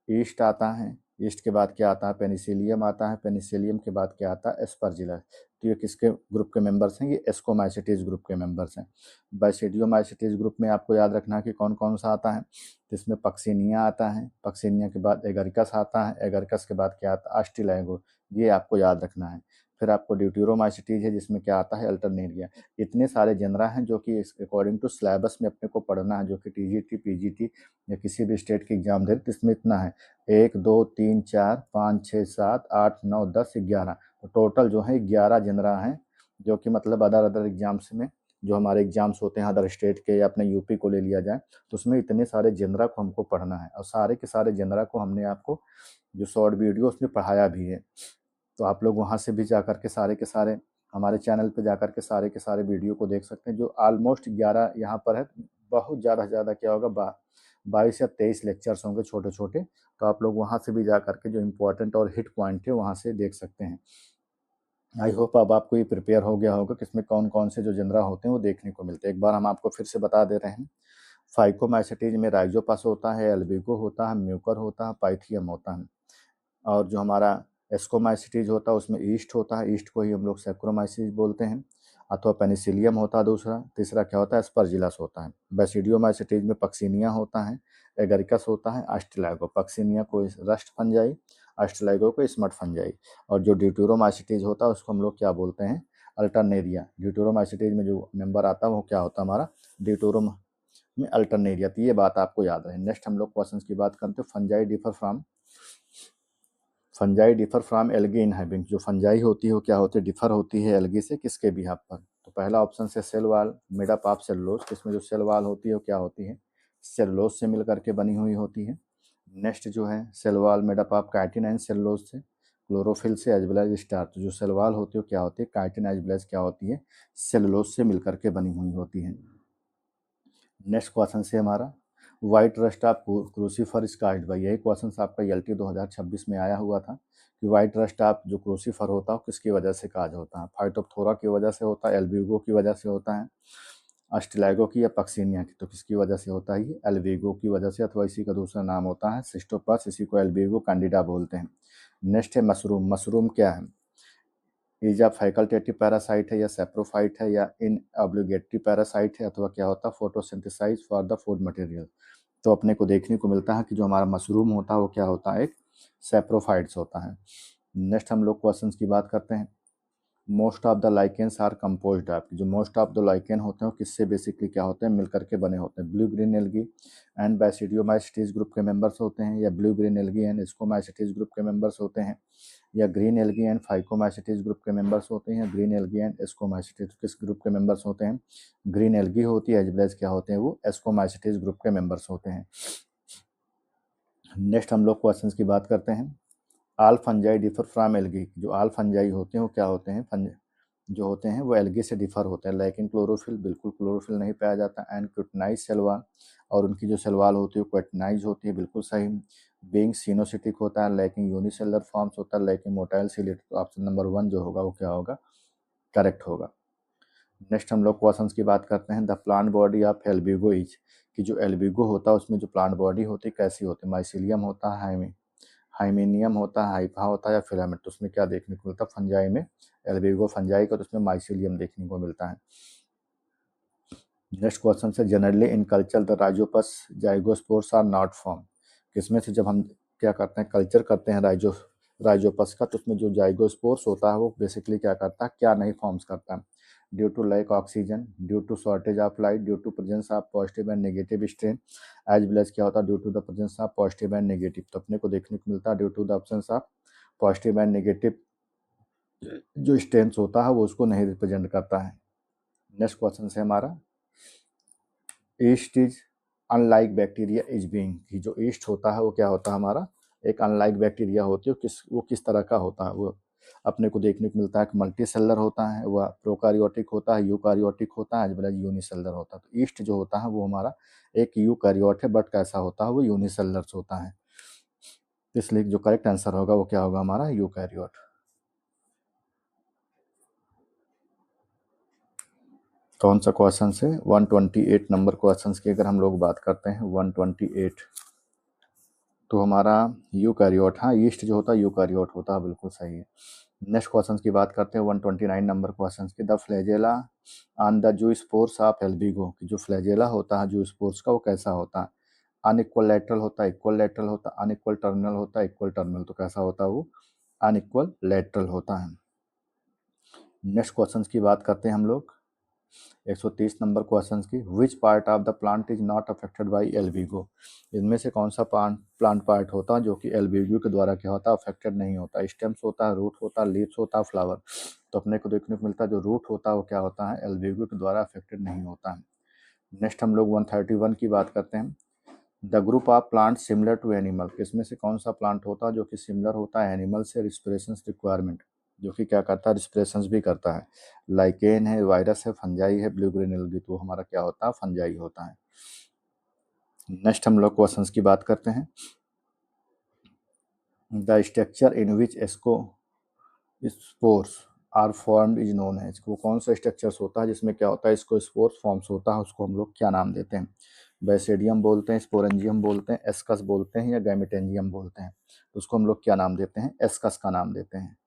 ईस्ट आता है, ईस्ट के बाद क्या आता है, पेनिसिलियम आता है, पेनिसिलियम के बाद क्या आता है, एस्परजिलस। तो ये किसके ग्रुप के मेंबर्स हैं, ये एस्कोमाइसिटीज ग्रुप के मेंबर्स हैं। बैसिडियोमाइसिटीज ग्रुप में आपको याद रखना है कि कौन कौन सा आता है, तो इसमें पक्सिनिया आता है, पक्सिनिया के बाद एगरिकस आता है, एगरिकस के बाद क्या आता है, अस्टिलैगो। ये आपको याद रखना है। फिर आपको ड्यूटेरोमाइसिटीज है जिसमें क्या आता है, अल्टरनेरिया। इतने सारे जनरा हैं जो कि अकॉर्डिंग टू सिलेबस में अपने को पढ़ना है, जो कि टीजीटी, पीजीटी या किसी भी स्टेट की एग्जाम दे तो इसमें इतना है, 1 2 3 4 5 6 7 8 9 10 11। तो टोटल जो है 11 जनरा हैं, जो कि मतलब अदर अदर एग्जाम्स में, जो हमारे एग्जाम्स होते हैं अदर स्टेट के या अपने यूपी को ले लिया जाए, तो उसमें इतने सारे जनरा को हमको पढ़ना है। और सारे के सारे जनरा को हमने आपको जो शॉर्ट वीडियो उसमें पढ़ाया भी है। तो आप लोग वहाँ से भी जा कर के सारे के सारे हमारे चैनल पे जा कर के सारे वीडियो को देख सकते हैं, जो ऑलमोस्ट 11 यहाँ पर है। बहुत ज़्यादा से ज़्यादा क्या होगा, 22 या 23 लेक्चर्स होंगे छोटे छोटे। तो आप लोग वहाँ से भी जा कर के जो इम्पोर्टेंट और हिट पॉइंट है वहाँ से देख सकते हैं। आई होप अब आपको ये प्रिपेयर हो गया होगा कि इसमें कौन कौन से जो जनरा होते हैं वो देखने को मिलते हैं। एक बार हम आपको फिर से बता दे रहे हैं, फाइकोमाइसिटीज में राइजोपस होता है, एल्बिगो होता है, म्यूकर होता है, पाइथियम होता है। और जो हमारा एस्कोमाइसिटीज होता है उसमें ईस्ट होता है, ईस्ट को ही हम लोग सैक्रोमाइसिस बोलते हैं, अथवा पेनिसिलियम होता है दूसरा। तीसरा क्या होता है, एस्परजिलस होता है। बेसिडियोमाइसिटीज में पक्सिनिया होता है, एगरिकस होता है, अस्टिलैगो। पक्सिनिया को रस्ट फंजाई, अस्टिलैगो को स्मट फंजाई। और जो ड्यूटेरोमाइसिटीज होता है उसको हम लोग क्या बोलते हैं, अल्टरनेरिया। ड्यूटेरोमाइसिटीज में जो मेंबर आता है वो क्या होता है, हमारा ड्यूटेरोम में अल्टरनेरिया। तो ये बात आपको याद रहे। नेक्स्ट हम लोग क्वेश्चन की बात करते हैं, fungi differ from algae in habit. जो फंजाई होती है वो क्या होती है, डिफर होती है एल्गी से किसके बिहाफ पर। तो पहला ऑप्शन से cell wall made up of cellulose. इसमें जो सेल वाल होती है वो क्या होती है, सेलुलोज से मिल करके बनी हुई होती है। नेक्स्ट जो है cell wall made up of chitin and cellulose से, क्लोरोफिल से, एज वेल एज स्टार्च। जो सेल वाल होती है वो क्या होती है, काइटिन एज वेल एज क्या होती है, सेलुलोज से मिल करके बनी हुई होती है। नेक्स्ट क्वेश्चन से हमारा, white rust of crucifer is caused by. यही क्वेश्चन आपका एलटी 2026 में आया हुआ था कि व्हाइट रस्ट ऑफ जो क्रूसीफर होता है किसकी वजह से काज होता है, फाइटोप्थोरा की वजह से होता है, एल्बिगो की वजह से होता है, अस्टिलैगो की या पक्सिनिया की। तो किसकी वजह से होता है, ये एल्बिगो की वजह से, अथवा इसी का दूसरा नाम होता है सिस्टोपस, इसी को एल्बिगो कैंडिडा बोलते हैं। नेक्स्ट है मशरूम। मशरूम क्या है, इजा फैकल्टेटिव पैरासाइट है या सेप्रोफाइट है या इन ऑब्लिगेटरी पैरासाइट है, अथवा क्या होता है photosynthesise for the food material. तो अपने को देखने को मिलता है कि जो हमारा मशरूम होता है वो क्या होता है, एक सेप्रोफाइट्स होता है। नेक्स्ट हम लोग क्वेश्चंस की बात करते हैं, most of the lichens are composed of, जो मोस्ट ऑफ द लाइकेन होते हैं वो किससे बेसिकली क्या होते हैं, मिलकर के बने होते हैं। Blue green algae and basidiomycetes group के मेंबर्स होते हैं, या blue green algae and ascomycetes group के मेंबर्स होते हैं, या green algae and phycomycetes group के मेंबर्स होते हैं, या ग्रीन एल्गी एंड स्कोमाइसिटीज किस ग्रुप के मेंबर्स होते हैं, ग्रीन एल्गी होती है, एज वेल एज क्या होते हैं वो स्कोमाइसिटीज ग्रुप के मेंबर्स होते हैं। नेक्स्ट हम लोग क्वेश्चंस की बात करते हैं। आल फंजाई डिफर फ्रॉम एल्गी, जो आल फंजाई होते हैं वो क्या होते हैं, जो होते हैं वो एल्गी से डिफर होते हैं, लेकिन क्लोरोफिल, बिल्कुल क्लोरोफिल नहीं पाया जाता। एंड क्यूटनाइज सेलवाल, और उनकी जो सेलवाल होती है वो क्यूटनाइज होती है, बिल्कुल सही। बीइंग सिनोसिटिक होता है, लेकिन यूनिसेलर फॉर्म्स होता है, लेकिन मोटाइल सिलेट। तो ऑप्शन नंबर 1 जो होगा वो क्या होगा, करेक्ट होगा। नेक्स्ट हम लोग क्वेश्चंस की बात करते हैं। The plant body of Albugo is, कि जो एल्बिगो होता है उसमें जो प्लांट बॉडी होती है कैसी होती है, माइसिलियम होता है, हाइमेनियम होता है, हाइफा होता है, या फिलामेंट। तो उसमें क्या देखने को मिलता है, फंजाई में, एल्बिगो फंजाई का, तो उसमें माइसिलियम देखने को मिलता है। नेक्स्ट क्वेश्चन से, generally in culture the rhizopus zygospores are not form, किसमें से जब हम क्या करते हैं, कल्चर करते हैं राइजोपस का, तो उसमें जो जाइगोस्पोर्स होता है वो बेसिकली क्या करता है, क्या नहीं फॉर्म्स करता है। Due to lack oxygen, due to shortage of light, due to presence of positive and negative strain, as well as क्या होता है, due to the presence of positive and negative. तो अपने को देखने को मिलता है due to the options of positive and negative जो स्ट्रेंथ होता है वो उसको नहीं रिप्रेजेंट करता है। नेक्स्ट क्वेश्चन है हमारा, east is unlike bacteria is being, कि जो ईस्ट होता है वो क्या होता है हमारा, एक अनलाइक बैक्टीरिया होती है, वो किस तरह का होता है, वो अपने को देखने को मिलता है कि मल्टी सेलर होता है, वह प्रोकारियोटिक होता है, यूकारियोटिक होता है, एज वेल एज यूनिसेलर होता है। तो ईस्ट जो होता है वो हमारा एक यूकारियोट है, बट कैसा होता है वो यूनिसेलर होता है। इसलिए जो करेक्ट आंसर होगा वो क्या होगा हमारा, यूकारियोट। कौन सा क्वेश्चन है, 128 नंबर क्वेश्चन की अगर हम लोग बात करते हैं, 128, तो हमारा यूकैरियोट, हाँ ईस्ट जो होता है यूकैरियोट होता है, बिल्कुल सही है। नेक्स्ट क्वेश्चन की बात करते हैं, 129 नंबर क्वेश्चन की, the flagella on the zoo spores of Albugo, कि जो फ्लैजेला होता है जू स्पोर्स का वो कैसा होता है, अनइक्वल लेटरल होता है, इक्वल लेटरल होता है, अनइक्वल टर्मिनल होता है, इक्वल टर्मिनल। तो कैसा होता है वो, अनइक्वल लेटरल होता है। नेक्स्ट क्वेश्चन की बात करते हैं हम लोग, 130 नंबर क्वेश्चन की, which part of the plant is not affected by Albugo, इनमें से कौन सा प्लांट पार्ट होता है जो कि एल्बिगो के द्वारा क्या होता है, अफेक्टेड नहीं होता। स्टेम्स होता है, रूट होता है, लीव्स होता है, फ्लावर। तो अपने को देखने को मिलता है जो रूट होता है वो क्या होता है, एल्बिगो के द्वारा अफेक्टेड नहीं होता है। नेक्स्ट हम लोग 131 की बात करते हैं। The group of plant similar to animal, इसमें से कौन सा प्लांट होता है जो कि सिमिलर होता है एनिमल से, रिस्पिरेशन रिक्वायरमेंट, जो कि क्या करता है, रिस्पिरेशन भी करता है। लाइकेन है, वायरस है, फंजाई है, ब्लू ग्रीन एल्गी, तो हमारा क्या होता है, फंजाई होता है। नेक्स्ट हम लोग क्वेश्चंस की बात करते हैं। The structure in which ascospores are formed is known है, वो कौन सा स्ट्रक्चर्स होता है जिसमें क्या होता है, इसको स्पोर्स फॉर्म्स होता है, उसको हम लोग क्या नाम देते हैं, बैसेडियम बोलते हैं, स्पोरेंजियम बोलते हैं, एस्कस बोलते हैं, या गैमेटेंजियम बोलते हैं। तो उसको हम लोग क्या नाम देते हैं, एस्कस का नाम देते हैं।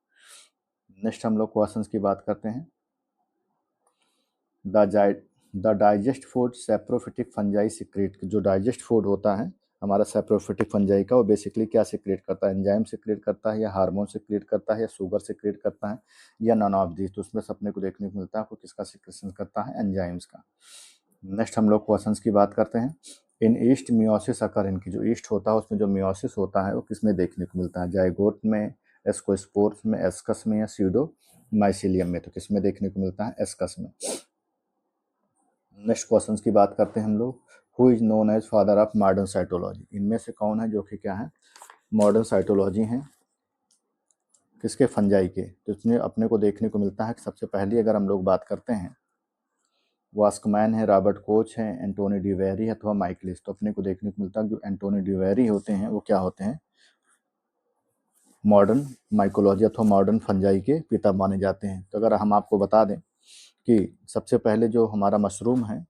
नेक्स्ट हम लोग क्वेश्चंस की बात करते हैं। The digest food saprophytic fungi secrete, जो डाइजेस्ट फूड होता है हमारा सैप्रोफिटिक फंजाई का, वो बेसिकली क्या सिक्रेट करता है, एंजाइम सिक्रेट करता है, या हार्मोन सिक्रेट करता है, या शुगर सिक्रेट करता है, या नॉन ऑफ दिस। तो उसमें से अपने को देखने को मिलता है आपको किसका सिक्रेशन करता है, एंजाइम्स का। नेक्स्ट हम लोग क्वेश्चंस की बात करते हैं। इन ईस्ट मियोसिस अकर, इनकी जो ईस्ट होता है उसमें जो मियोसिस होता है वो किसमें देखने को मिलता है, जाइगोट में, एस्कोस्पोर्स में, एस्कस में, या सीडो माइसिलियम में। तो किसमें देखने को मिलता है, एस्कस में। नेक्स्ट क्वेश्चन की बात करते हैं हम लोग। Who is known as father of modern cytology, इनमें से कौन है जो कि क्या है, मॉडर्न साइटोलॉजी हैं, किसके, फंजाई के। तो इसमें अपने को देखने को मिलता है कि सबसे पहली अगर हम लोग बात करते हैं, वास्कमैन है, रॉबर्ट कोच है, एंटोनी डिवेरी है, अथवा माइकलिस। तो अपने को देखने को मिलता है जो एंटोनी डिवेरी होते हैं वो क्या होते हैं, मॉडर्न माइकोलॉजी अथवा मॉडर्न फंजाई के पिता माने जाते हैं। तो अगर हम आपको बता दें कि सबसे पहले जो हमारा मशरूम है,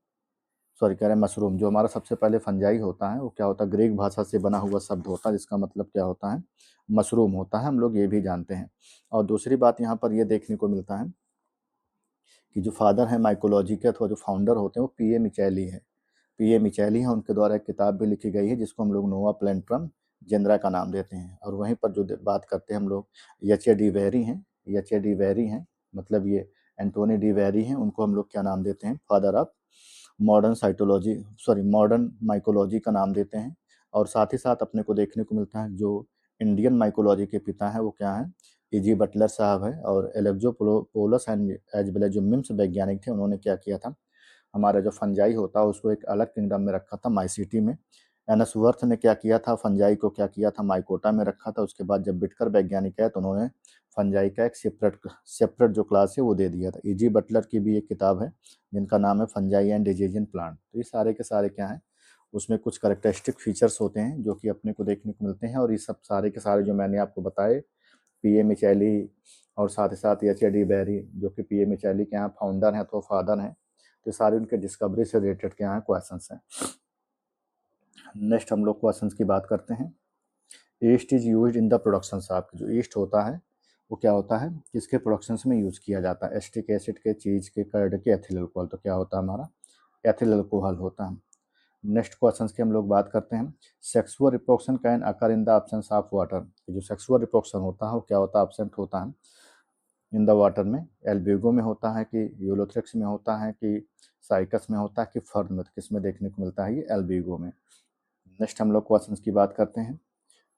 सॉरी कह रहे हैं मशरूम, जो हमारा सबसे पहले फंजाई होता है वो क्या होता है, ग्रीक भाषा से बना हुआ शब्द होता है जिसका मतलब क्या होता है, मशरूम होता है, हम लोग ये भी जानते हैं। और दूसरी बात यहाँ पर ये देखने को मिलता है कि जो फादर है माइकोलॉजी के अथवा जो फाउंडर होते हैं वो पी ए मिचेली है, पी ए मिचेली है, उनके द्वारा एक किताब भी लिखी गई है जिसको हम लोग नोवा प्लेंट्रम जेनरा का नाम देते हैं। और वहीं पर जो बात करते हैं हम लोग, एच ए डी वेरी हैं, एच ए डी वेरी हैं, मतलब ये एंटोनी डी वेरी हैं, उनको हम लोग क्या नाम देते हैं, father of modern cytology, sorry modern mycology का नाम देते हैं। और साथ ही साथ अपने को देखने को मिलता है जो इंडियन माइकोलॉजी के पिता हैं वो क्या हैं, ईजी बटलर साहब हैं। और एलेक्जो पोलस एंड एज वेल जो मिम्स वैज्ञानिक थे, उन्होंने क्या किया था, हमारा जो फंजाई होता है उसको एक अलग किंगडम में रखा था, माइसिटी में। एनसवर्थ ने क्या किया था, फंजाई को क्या किया था, माइकोटा में रखा था। उसके बाद जब बिटकर वैज्ञानिक है तो उन्होंने फंजाई का एक सेपरेट सेपरेट जो क्लास है वो दे दिया था। ईजी बटलर की भी एक किताब है जिनका नाम है फंजाई एंड डिजीजियन प्लांट। तो ये सारे के सारे क्या हैं, उसमें कुछ करेक्टरिस्टिक फीचर्स होते हैं जो कि अपने को देखने को मिलते हैं। और ये सब सारे के सारे जो मैंने आपको बताए, पीए मिचेली और साथ ही साथ एच ए डी बेरी जो कि पीए मिचेली के यहाँ फाउंडर हैं तो फादर हैं, तो सारे उनके डिस्कवरी से रिलेटेड के यहाँ क्वेश्चंस हैं। नेक्स्ट हम लोग क्वेश्चंस की बात करते हैं। Yeast is used in the production of, जो ईस्ट होता है वो क्या होता है, किसके प्रोडक्शंस में यूज किया जाता है, एस्टिक एसिड के, चीज के, कर्ड के, एथिल अल्कोहल। तो क्या होता है हमारा, एथिल अल्कोहल होता है। नेक्स्ट क्वेश्चंस की हम लोग बात करते हैं। Sexual reproduction can occur in the absence of water, जो सेक्सुअल रिप्रोडक्शन होता है वो क्या होता है, एब्सेंट होता है इन द वाटर में। एल्ब्यूगो में होता है कि यूलोथ्रिक्स में होता है कि साइकस में होता है कि फर्न में, किस में देखने को मिलता है, ये एल्ब्यूगो में। नेक्स्ट हम लोग क्वेश्चंस की बात करते हैं।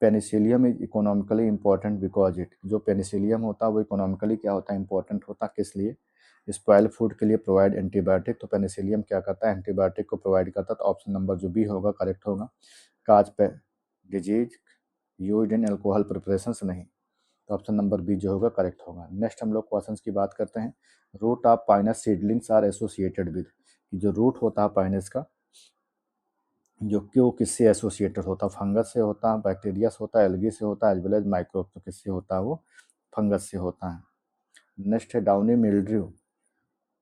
Penicillium is economically important because it, जो पेनिसिलियम होता है वो इकोनॉमिकली क्या होता है, इंपॉर्टेंट होता है, किस लिए, स्पॉइल फूड के लिए, प्रोवाइड एंटीबायोटिक। तो पेनिसिलियम क्या करता है, एंटीबायोटिक को प्रोवाइड करता है। तो ऑप्शन नंबर जो बी होगा करेक्ट होगा। काज पे disease used in alcohol preparation नहीं, तो ऑप्शन नंबर बी जो होगा करेक्ट होगा। नेक्स्ट हम लोग क्वेश्चंस की बात करते हैं। Root of Pinus seedlings are associated with, जो रूट होता है पाइनस का, जो कि वो किससे एसोसिएटेड होता है, फंगस से होता है, बैक्टीरिया से होता है, एल्गी से होता है, एज वेल एज माइक्रोब। तो किससे होता है, वो फंगस से होता है। नेक्स्ट है डाउनी मिल्ड्यू,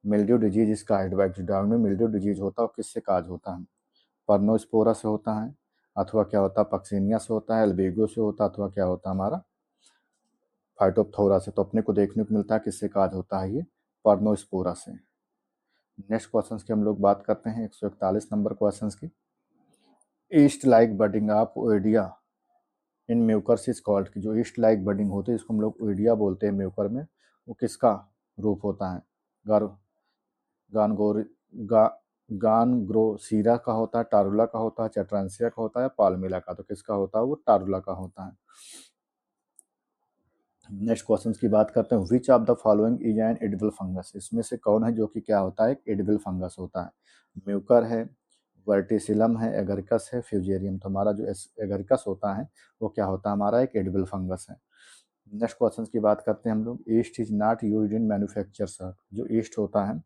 मिल्ड्यू डिजीज इसका एडवाइज, डाउनी मिल्ड्यू डिजीज होता है और किससे काज होता है, पर्नोस्पोरा से होता है, अथवा क्या होता है पक्सिनिया से होता है, एल्बेगो से होता है, अथवा क्या होता है हमारा फाइटोप्थोरा से। तो अपने को देखने को मिलता है किससे काज होता है, ये पर्नोस्पोरा से। नेक्स्ट क्वेश्चंस की हम लोग बात करते हैं 141 नंबर क्वेश्चंस की। Yeast like budding of oidia in mucors is called, की जो ईस्ट लाइक बडिंग होती है इसको हम लोग ओइडिया बोलते हैं म्यूकर में, वो किसका रूप होता है, गार गानगोर गा गानग्रोसीरा का होता है, टारुला का होता है, चैट्रांसिया का होता है, पाल्मिला का। तो किसका होता है, वो टारुला का होता है। नेक्स्ट क्वेश्चन की बात करते हैं। विच of the following is an edible fungus, इसमें से कौन है जो कि क्या होता है, एक एडिबल फंगस होता है। म्यूकर है, वर्टिसिलम है, एगरिकस है, फ्यूजेरियम। तो हमारा जो एगरिकस होता है वो क्या होता है, हमारा एक एडिबल फंगस है। नेक्स्ट क्वेश्चन की बात करते हैं हम लोग। East is not used in manufacture, जो ईस्ट होता है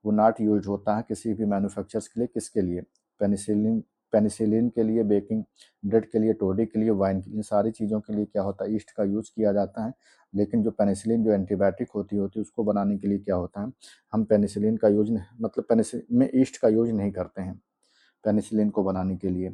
वो नॉट यूज होता है किसी भी मैन्युफैक्चर्स के लिए, किसके लिए, पेनिसिलिन, पेनिसिलिन के लिए, बेकिंग ब्रेड के लिए, टोडी के लिए, वाइन के लिए, इन सारी चीज़ों के लिए क्या होता है, ईस्ट का यूज़ किया जाता है। लेकिन जो पेनिसिलिन जो एंटीबायोटिक होती है उसको बनाने के लिए क्या होता है, हम पेनिसिलिन का यूज मतलब पेनिसिलिन में ईस्ट का यूज नहीं करते हैं पेनिसिलिन को बनाने के लिए।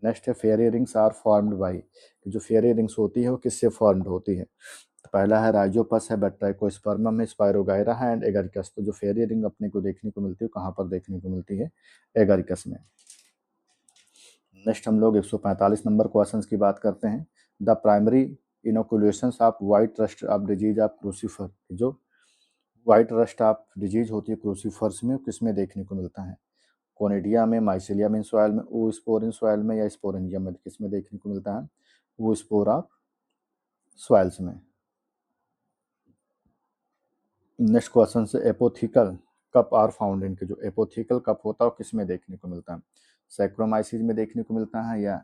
नेक्स्ट है fairy rings are formed by, जो फेयरी रिंग्स होती है वो किससे फॉर्म्ड होती है। तो पहला है राइजोपस है, बैट्राइकोस्पर्मम है, स्पायरोगायरा है एंड एगारिकस। तो जो फेयरी रिंग अपने को देखने को मिलती है कहाँ पर देखने को मिलती है, एगारिकस में। नेक्स्ट हम लोग 145 नंबर क्वेश्चन की बात करते हैं। The primary inoculation of white rust of disease of crucifer, जो वाइट रस्ट ऑफ डिजीज होती है क्रूसीफर्स में, किस में देखने को मिलता है, कोनिडिया में, माइसिलियम इन सॉइल में, ओ स्पोर इन सॉइल में, या स्पोरेंजियम में, किस में देखने को मिलता है, वो स्पोर ऑफ सॉइल्स में। नेक्स्ट क्वेश्चन से एपोथिकल कप आर फाउंड इन, के जो एपोथिकल कप होता है वो किस में देखने को मिलता है, सैक्रोमाइसिस में देखने को मिलता है, या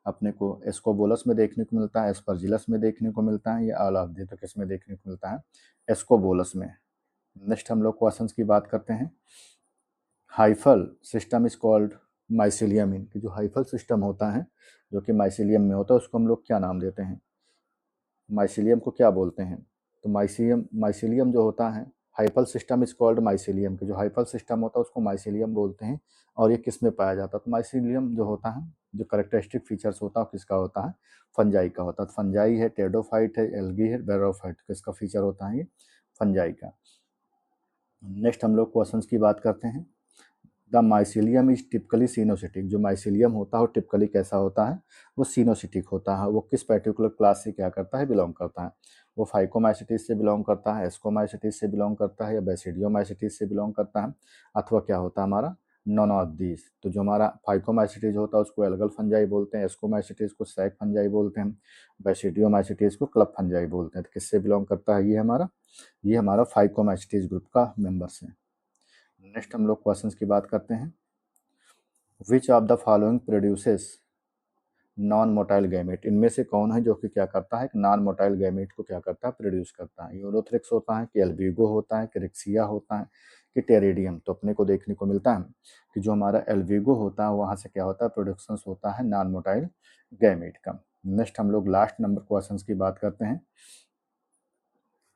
अपने को एस्कोबोलस में देखने को मिलता है, एस्परजिलस में देखने को मिलता है, या ऑल ऑफ द, तो किस में देखने को मिलता है, एस्कोबोलस में। नेक्स्ट हम लोग क्वेश्चंस की बात करते हैं। Hyphal system is called mycelium in, जो हाइफल सिस्टम होता है जो कि माइसिलियम में होता है उसको हम लोग क्या नाम देते हैं, माइसिलियम को क्या बोलते हैं। तो माइसिलियम जो होता है, hyphal system is called mycelium, के जो हाइफल सिस्टम होता है उसको माइसिलियम बोलते हैं। और ये किस में पाया जाता है, तो माइसिलियम जो होता है जो करेक्टरिस्टिक फीचर्स होता है किसका होता है, फंजाई का होता है। तो फंजाई है, टेडोफाइट है, एल्गी है, बैरोफाइट, किसका फीचर होता है, ये फंजाई का। नेक्स्ट हम लोग क्वेश्चंस की बात करते हैं। The mycelium is typically coenocytic. जो माइसीलियम होता है वो टिपिकली कैसा होता है, वो सिनोसिटिक होता है। वो किस पर्टिकुलर क्लास से क्या करता है, बिलोंग करता है। वो फाइकोमाइसिटिस से बिलोंग करता है, एस्कोमाइसिटिस से बिलोंग करता है, या बेसिडियोमाइसिटिस से बिलोंग करता है, अथवा क्या होता है हमारा, नॉन ऑफ दीज। तो जो हमारा फाइकोमाइसिटिस होता है उसको एल्गल फंजाई बोलते हैं, एस्कोमाइसिटिस को सैक फंजाई बोलते हैं, बेसिडियोमाइसिटिस को क्लब फंजाई बोलते हैं। तो किससे बिलोंग करता है ये हमारा फाइकोमाइसिटिस ग्रुप का मेंबर्स है। नेक्स्ट हम लोग क्वेश्चंस की बात करते हैं। विच of the following produces non motile gamete. इनमें से कौन है जो कि क्या करता है, नॉन मोटाइल गैमेट को क्या करता है, प्रोड्यूस करता है। यूरोथ्रिक्स होता है कि एल्विगो होता है कि रिक्सिया होता है कि टेरिडियम। तो अपने को देखने को मिलता है कि जो हमारा एल्विगो होता है वहाँ से क्या होता है, प्रोडक्शन होता है नॉन मोटाइल गैमेट का। नेक्स्ट हम लोग लास्ट नंबर क्वेश्चन की बात करते हैं।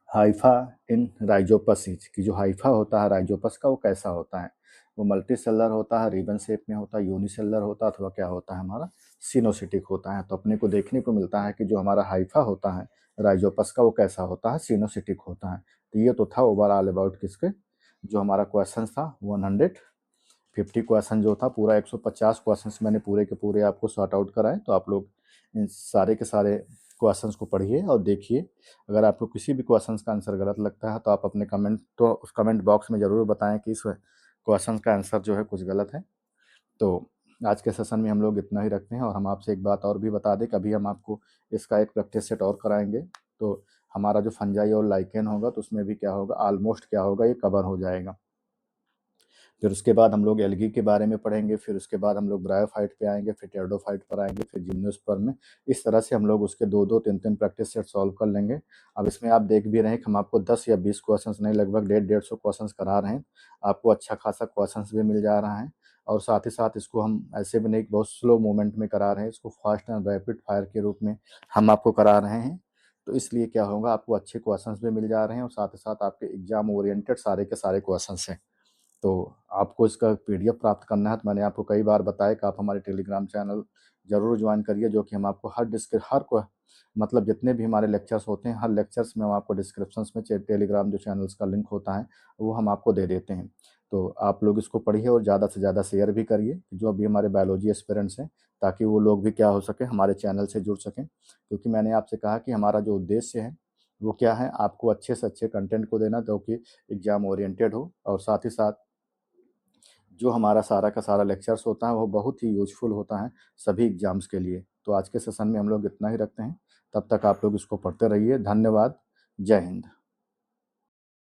हाइफा इन राइजोपस की जो हाइफा होता है राइजोपस का वो कैसा होता है, वो मल्टी सेलर होता है, रिबन शेप में होता है, यूनिसेलर होता है, अथवा क्या होता है हमारा सिनोसिटिक होता है। तो अपने को देखने को मिलता है कि जो हमारा हाइफा होता है राइजोपस का वो कैसा होता है, सिनोसिटिक होता है। तो ये तो था ओवरऑल अबाउट किसके, जो हमारा क्वेश्चन था 150 क्वेश्चन जो था, पूरा 150 क्वेश्चन मैंने पूरे के पूरे आपको सॉर्ट आउट कराए। तो आप लोग इन सारे के सारे क्वेश्चंस को पढ़िए और देखिए। अगर आपको किसी भी क्वेश्चंस का आंसर गलत लगता है तो आप अपने उस कमेंट बॉक्स में ज़रूर बताएं कि इस क्वेश्चन का आंसर जो है कुछ गलत है। तो आज के सेशन में हम लोग इतना ही रखते हैं। और हम आपसे एक बात और भी बता दें, कभी हम आपको इसका एक प्रैक्टिस सेट और कराएंगे। तो हमारा जो फंजाई और लाइकेन होगा तो उसमें भी क्या होगा, ऑलमोस्ट क्या होगा, ये कवर हो जाएगा। फिर उसके बाद हम लोग एल्गी के बारे में पढ़ेंगे, फिर उसके बाद हम लोग ब्रायोफाइट पे आएंगे, फिर टेरिडोफाइट पर आएंगे, फिर जिम्नोस्पर्म में। इस तरह से हम लोग उसके 2-2, 3-3 प्रैक्टिस सेट सॉल्व कर लेंगे। अब इसमें आप देख भी रहे हैं कि हम आपको 10 या 20 क्वेश्चंस नहीं, लगभग 150-150 क्वेश्चंस करा रहे हैं। आपको अच्छा खासा क्वेश्चंस भी मिल जा रहा है। और साथ ही साथ इसको हम ऐसे भी नहीं बहुत स्लो मूवमेंट में करा रहे हैं, इसको फास्ट एंड रैपिड फायर के रूप में हम आपको करा रहे हैं। तो इसलिए क्या होगा, आपको अच्छे क्वेश्चंस भी मिल जा रहे हैं और साथ ही साथ आपके एग्जाम ओरिएंटेड सारे के सारे क्वेश्चंस हैं। तो आपको इसका पीडीएफ प्राप्त करना है तो मैंने आपको कई बार बताया कि आप हमारे टेलीग्राम चैनल ज़रूर ज्वाइन करिए, जो कि हम आपको हर को मतलब जितने भी हमारे लेक्चर्स होते हैं, हर लेक्चर्स में हम आपको डिस्क्रिप्शंस में टेलीग्राम जो चैनल्स का लिंक होता है वो हम आपको दे देते हैं। तो आप लोग इसको पढ़िए और ज़्यादा से ज़्यादा शेयर भी करिए जो अभी हमारे बायोलॉजी एस्पिरेंट्स हैं, ताकि वो लोग भी क्या हो सके, हमारे चैनल से जुड़ सकें। क्योंकि मैंने आपसे कहा कि हमारा जो उद्देश्य है वो क्या है, आपको अच्छे से अच्छे कंटेंट को देना जो कि एग्जाम ओरिएंटेड हो, और साथ ही साथ जो हमारा सारा का सारा लेक्चर्स होता है वो बहुत ही यूजफुल होता है सभी एग्जाम्स के लिए। तो आज के सेशन में हम लोग इतना ही रखते हैं। तब तक आप लोग इसको पढ़ते रहिए। धन्यवाद। जय हिंद।